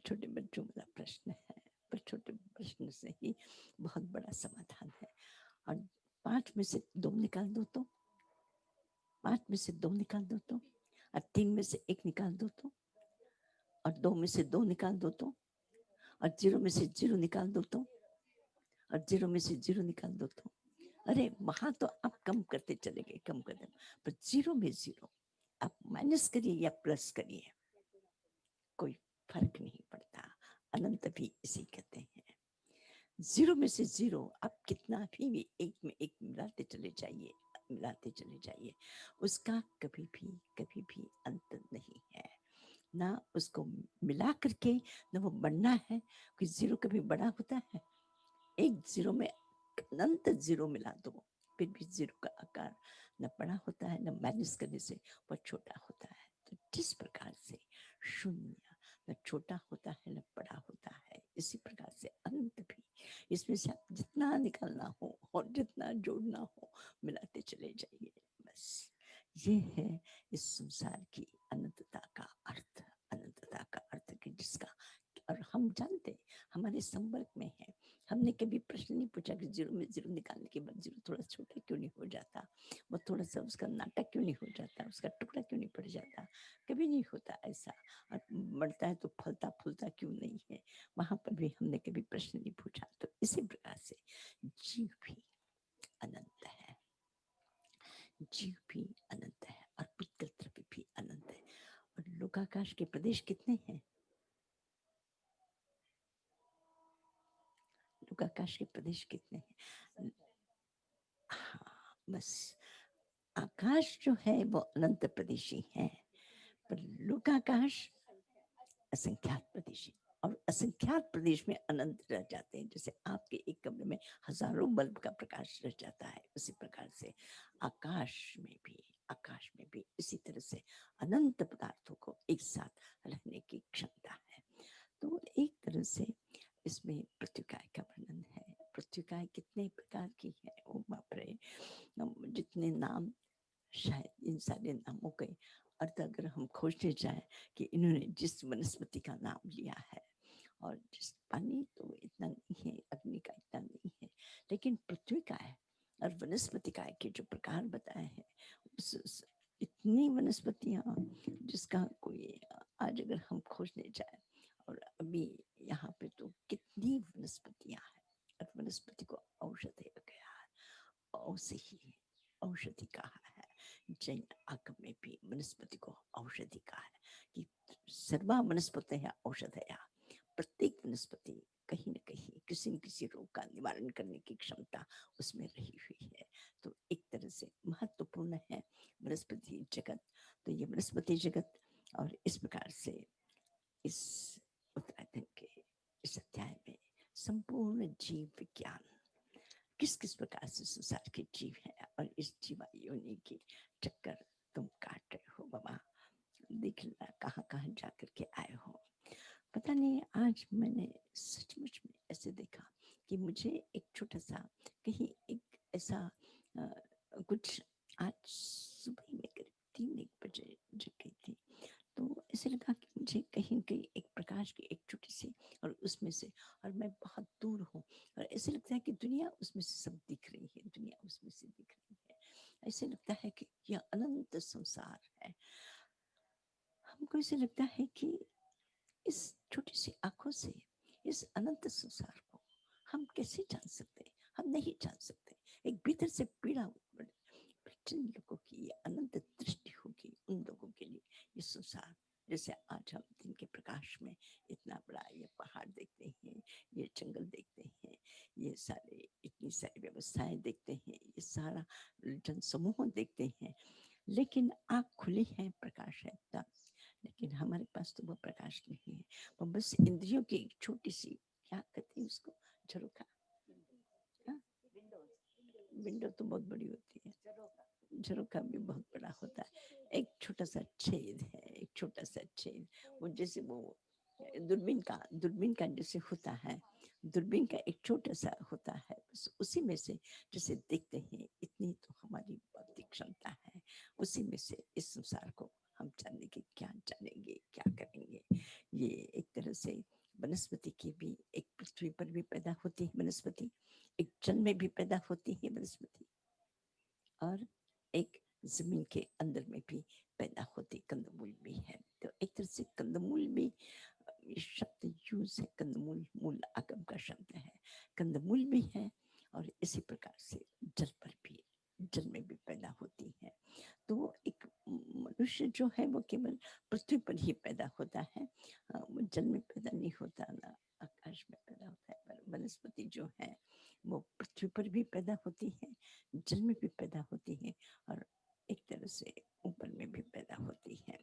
छोटे बच्चों वाला प्रश्न है, पर छोटे प्रश्न से ही बहुत बड़ा समाधान है। और 5 में से 2 निकाल दो तो, 5 में से 2 निकाल दो तो, और 3 में से 1 निकाल दो तो, और 2 में से 2 निकाल दो तो, और 0 में से 0 निकाल दो तो, और 0 में से 0 निकाल दो तो। अरे वहां तो आप कम करते चले गए, कम कर दे, पर 0 में 0 आप माइनस करिए या प्लस करिए, कोई फर्क नहीं पड़ता। अनंत भी इसी कहते हैं। 0 में से 0 आप कितना भी 1 में 1 मिलाते चले जाइए, उसका कभी भी अंत नहीं है। ना उसको मिला करके ना वो बढ़ना है, कोई 0 कभी बड़ा होता है? एक 0 में अनंत 0 मिला दो, फिर भी 0 का आकार न बड़ा होता है, न माइनस करने से वह छोटा होता है। तो जिस प्रकार से शून्य न छोटा होता है न बड़ा होता है, इसी प्रकार से अनंत भी, इसमें से आप जितना निकालना हो और जितना जोड़ना हो मिलाते चले जाइए। बस ये है इस संसार की अनंतता का अर्थ, अनंतता का अर्थ कि जिसका, और हम जानते हमारे संपर्क में है। हमने कभी प्रश्न नहीं पूछा कि 0 में 0 निकालने के बाद 0 थोड़ा छोटा क्यों नहीं हो जाता, वो थोड़ा सा उसका नाटक क्यों नहीं हो जाता, उसका टुकड़ा क्यों नहीं पड़ जाता, कभी नहीं होता ऐसा। और बढ़ता है तो फलता फूलता क्यों नहीं है, वहां पर भी हमने कभी प्रश्न नहीं पूछा। तो इसी प्रकार से जीव भी अनंत है, जीव भी अनंत है, और पुत्र भी अनंत है। और लोग लोकाकाश के प्रदेश कितने हैं? लोकाकाश के प्रदेश कितने हैं? हाँ, बस आकाश जो है वो अनंत प्रदेशी है, पर लोकाकाश असंख्यात प्रदेश है। और असंख्यात प्रदेश में अनंत रह जाते हैं। जैसे आपके एक कमरे में हजारों बल्ब का प्रकाश रह जाता है, उसी प्रकार से आकाश में भी इसी तरह से अनंत पदार्थों को एक साथ रहने की क्षमता है। तो एक तरह से इसमें पृथ्वीकाय का वर्णन है। पृथ्वीकाय कितने प्रकार की है, ओ बाप रे, जितने नाम, शायद इन सारे नामों के अर्थ अगर हम खोजने जाए कि इन्होंने जिस वनस्पति का नाम लिया है, और जिस पानी तो इतना नहीं है, अग्नि का इतना नहीं है, लेकिन पृथ्वी का है और वनस्पति का के जो प्रकार बताए हैं, इतनी वनस्पतियां जिसका कोई आज अगर हम खोजने जाए, और अभी यहाँ पे तो कितनी वनस्पतियां हैं, और वनस्पति को औषधि गया है, औषधि कहा है। जैन आगम में भी वनस्पति को औषधि कहा है कि सर्वा वनस्पति औषधया। प्रत्येक वनस्पति कहीं न कहीं किसी न किसी रोग का निवारण करने की क्षमता उसमें रही हुई है। तो एक तरह से महत्वपूर्ण है वनस्पति जगत। तो ये वनस्पति जगत, और इस प्रकार से इस उत्तराखंड के इस अध्याय में संपूर्ण जीव विज्ञान किस किस प्रकार से संसार के जीव है, और इस जीवा योनि की चक्कर तुम काट रहे हो बाबा। देख लेना कहाँ कहाँ जाकर के आए हो। पता नहीं, आज मैंने सचमुच में ऐसे देखा कि मुझे एक छोटा सा कहीं एक ऐसा कुछ, आज सुबह में करीब 3-1 बजे जग गई थी, तो ऐसे लगा कि मुझे कहीं कहीं एक प्रकाश की एक छोटी सी, और उसमें से, और मैं बहुत दूर हूँ, और ऐसे लगता है कि दुनिया उसमें से सब दिख रही है, दुनिया उसमें से दिख रही है। ऐसे लगता है कि यह अनंत संसार है। हमको ऐसे लगता है कि इस छोटी सी आंखों से इस अनंत संसार को हम कैसे जान सकते हैं? हम नहीं जान सकते। एक भीतर से पीड़ा उत्पन्न, जिन लोगों की ये अनंत दृष्टि होगी, उन लोगों के लिए ये संसार, जैसे आज हम दिन के प्रकाश में इतना बड़ा ये पहाड़ देखते हैं, ये जंगल देखते हैं, ये सारे इतनी सारी व्यवस्थाएं देखते हैं, ये सारा जन समूह देखते हैं, लेकिन आँख खुली है, प्रकाश है तब। लेकिन हमारे पास तो वो प्रकाश नहीं है, वो बस इंद्रियों की एक छोटी सी, क्या कहते हैं उसको, झरोखा। विंडो तो बहुत बड़ी होती है, झरोखा भी बहुत बड़ा होता है। एक छोटा सा छेद है, एक छोटा सा छेद, वो जैसे वो दूरबीन का जैसे होता है, दूरबीन का एक छोटा सा होता है, बस उसी में से जैसे देखते हैं, इतनी तो हमारी बौद्धिक क्षमता है। उसी में से इस संसार को हम जानेंगे, क्या जानेंगे, क्या करेंगे। ये एक तरह से वनस्पति की भी, एक पृथ्वी पर भी पैदा होती है वनस्पति, एक जल में भी पैदा होती है वनस्पति, और एक जमीन के अंदर में भी पैदा होती कंदमूल भी है। तो एक तरह से कंदमूल भी, ये शब्द यूज है, कंदमूल मूल आगम का शब्द है, कंदमूल भी है, और इसी प्रकार से जल पर भी, जल में भी पैदा होती है। तो एक मनुष्य जो है वो केवल पृथ्वी पर ही पैदा होता है, वो जल में पैदा नहीं होता, ना आकाश में पैदा होता है। पर वनस्पति जो है वो पृथ्वी पर भी पैदा होती है, जल में भी पैदा होती है, और एक तरह से ऊपर में भी पैदा होती है।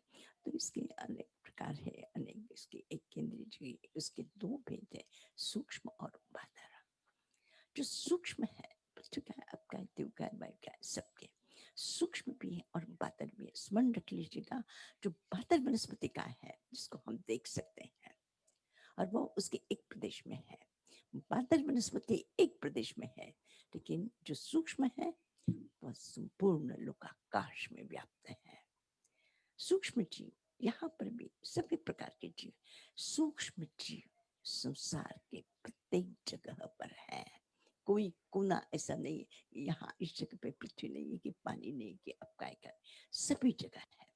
तो इसके अनेक प्रकार है, अनेक, इसके एक केंद्रीय जी, इसके 2 भेद है, सूक्ष्म और बादर। जो सूक्ष्म है, पृथ्वी का, आपका, देव का, वायु का, सबके सूक्ष्म भी है और बादर भी है। स्मरण रख लीजिएगा, जो बादर वनस्पति का है, जिसको हम देख सकते हैं, और वो उसके एक प्रदेश में है। बादर वनस्पति एक प्रदेश में है, लेकिन जो सूक्ष्म है वह संपूर्ण लोकाकाश में व्याप्त है। सूक्ष्म जीव, यहाँ पर भी सभी प्रकार के जीव, सूक्ष्म जीव संसार के प्रत्येक जगह पर है। कोई कोना ऐसा नहीं यहाँ इस जगह पे पृथ्वी नहीं है, कि पानी नहीं, कि अब काय कर, सभी जगह है।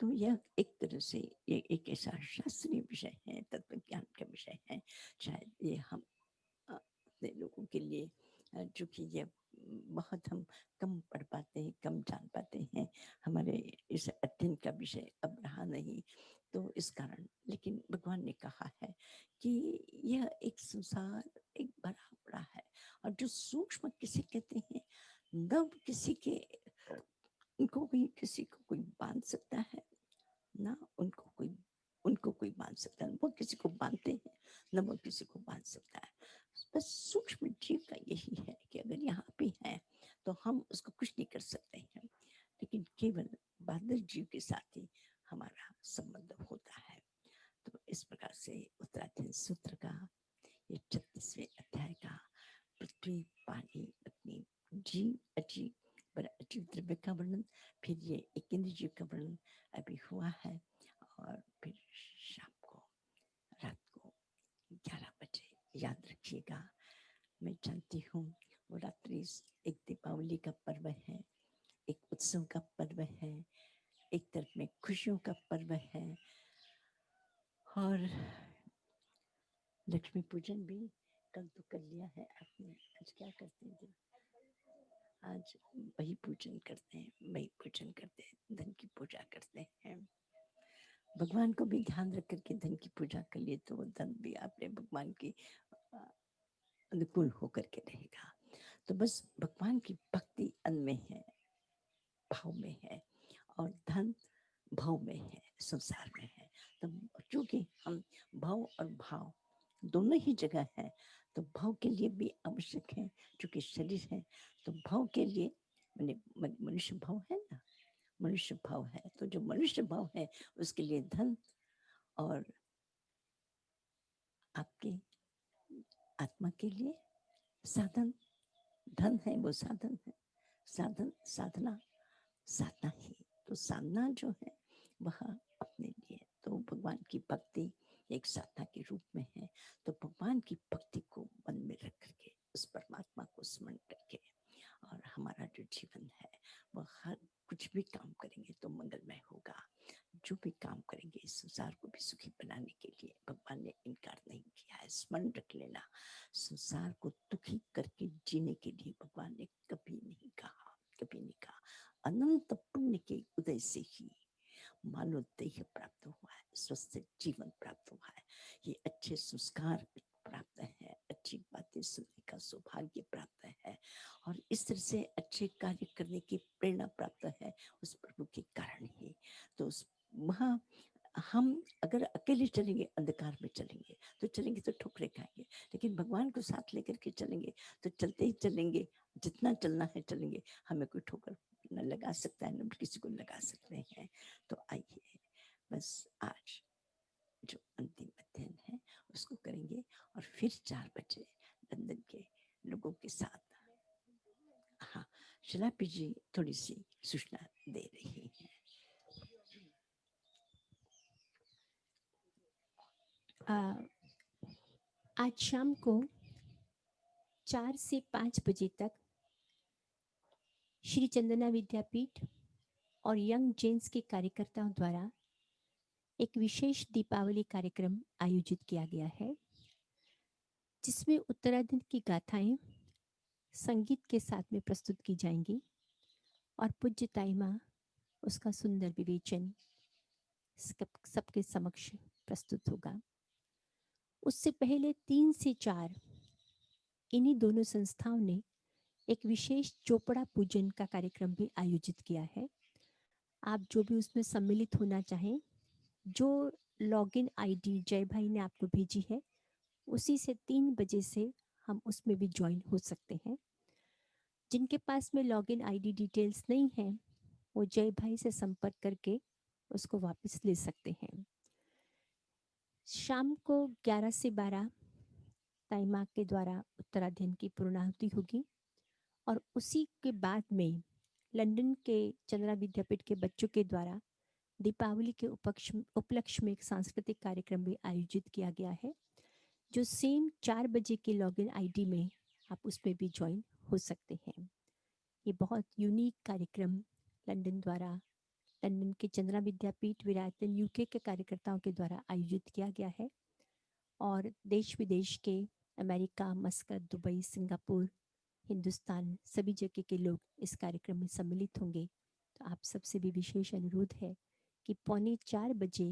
तो यह एक तरह से ये एक ऐसा शास्त्रीय विषय है, तत्व ज्ञान का विषय है। शायद ये हम अपने लोगों के लिए, जो कि ये बहुत हम कम पढ़ पाते हैं, कम जान पाते हैं, हमारे इस अध्ययन का विषय अब रहा नहीं तो इस कारण, लेकिन भगवान ने कहा है कि यह एक संसार एक बड़ा बड़ा है, और जो सूक्ष्म किसे कहते हैं, नव किसी के उनको भी किसी को कोई बांध सकता है ना, उनको कोई बांध सकता है, वो किसी को बांधते हैं न वो किसी को बांध सकता है। बस सूक्ष्म जीव का यही है कि अगर यहाँ पे है तो हम उसको कुछ नहीं कर सकते हैं, लेकिन केवल बादल जीव के साथ ही हमारा संबंध होता है। तो इस प्रकार से उत्तराधीन सूत्र का ये 36वें अध्याय का पृथ्वी पानी अग्नि जीव अजीव पर अजीव द्रव्य का वर्णन, फिर ये एक इंद्र जीव का वर्णन अभी हुआ है। और फिर शाम को रात को 11 बजे याद रखिएगा। मैं जानती हूँ वो रात्रि एक दीपावली का पर्व है, एक उत्सव का पर्व है, एक तरफ में खुशियों का पर्व है, और लक्ष्मी पूजन भी कल तो कर लिया है आपने। आज क्या करते हैं? आज वही पूजन करते हैं, वही पूजन करते हैं, धन की पूजा करते हैं। भगवान को भी ध्यान रख करके धन की पूजा कर लिए तो धन भी आपने भगवान की अनुकूल होकर के रहेगा। तो बस भगवान की भक्ति अन्न में है, भाव में है, और धन भाव में है, संसार में है। तो चूंकि हम भाव और भाव दोनों ही जगह है, तो भाव के लिए भी आवश्यक है, चूंकि शरीर है तो भाव के लिए मनुष्य भाव है ना, मनुष्य भाव है, तो जो मनुष्य भाव है उसके लिए धन और आपके आत्मा के लिए साधन, धन है वो साधन है, साधन साधना साधना ही। तो साधना जो है वह अपने लिए, तो भगवान की भक्ति एक साधना के रूप में है। तो भगवान की भक्ति को मन में रख करके उस परमात्मा को स्मरण करके, और हमारा जो जीवन है वह हर कुछ भी काम करेंगे तो मंगलमय होगा। जो भी काम करेंगे इस संसार को भी सुखी बनाने के लिए भगवान ने इनकार नहीं किया है। स्मरण रख लेना, संसार को दुखी करके जीने के लिए भगवान ने कभी नहीं कहा, कभी नहीं कहा। अनंत पुण्य के उदय से ही मानव देह प्राप्त हुआ है, स्वस्थ जीवन प्राप्त हुआ है, ये अच्छे संस्कार प्राप्त है, अच्छी बातें सुनने का सौभाग्य प्राप्त है, और इस तरह से अच्छे कार्य करने की प्रेरणा प्राप्त है उस प्रभु के कारण ही। तो उस वहाँ हम अगर अकेले चलेंगे, अंधकार में चलेंगे तो ठोकरे खाएंगे, लेकिन भगवान को साथ लेकर के चलेंगे तो चलते ही चलेंगे, जितना चलना है चलेंगे, हमें कोई ठोकर न लगा सकता है, न किसी को लगा सकते हैं। तो आइए बस आज जो अंतिम अध्ययन है उसको करेंगे, और फिर 4 बजे लंदन के लोगों के साथ, हाँ, शलापी जी थोड़ी सी सूचना दे रही हैं। आज शाम को 4 से 5 बजे तक श्री चंदना विद्यापीठ और यंग जेन्स के कार्यकर्ताओं द्वारा एक विशेष दीपावली कार्यक्रम आयोजित किया गया है, जिसमें उत्तराधीन की गाथाएं संगीत के साथ में प्रस्तुत की जाएंगी और पूज्य ताई माँ उसका सुंदर विवेचन सबके समक्ष प्रस्तुत होगा। उससे पहले 3 से 4 इन्हीं दोनों संस्थाओं ने एक विशेष चोपड़ा पूजन का कार्यक्रम भी आयोजित किया है। आप जो भी उसमें सम्मिलित होना चाहें, जो लॉगिन आईडी जय भाई ने आपको भेजी है उसी से 3 बजे से हम उसमें भी ज्वाइन हो सकते हैं। जिनके पास में लॉगिन आईडी डिटेल्स नहीं है वो जय भाई से संपर्क करके उसको वापस ले सकते हैं। शाम को 11 से 12 ताई माँ के द्वारा उत्तराधीन की पूर्णाहुति होगी, और उसी के बाद में लंदन के चंद्रा विद्यापीठ के बच्चों के द्वारा दीपावली के उपलक्ष्य में एक सांस्कृतिक कार्यक्रम भी आयोजित किया गया है, जो सेम 4 बजे के लॉगिन आईडी में आप उसमें भी ज्वाइन हो सकते हैं। ये बहुत यूनिक कार्यक्रम लंदन द्वारा, लंदन के चंद्रा विद्यापीठ विरायतन यूके के कार्यकर्ताओं के द्वारा आयोजित किया गया है, और देश विदेश के अमेरिका, मस्कत, दुबई, सिंगापुर, हिंदुस्तान सभी जगह के लोग इस कार्यक्रम में सम्मिलित होंगे। तो आप सबसे भी विशेष अनुरोध है कि 3:45 बजे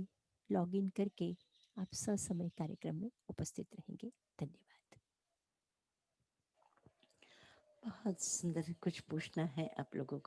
लॉग इन करके आप ससमय कार्यक्रम में उपस्थित रहेंगे। धन्यवाद। बहुत सुंदर कुछ पूछना है आप लोगों को।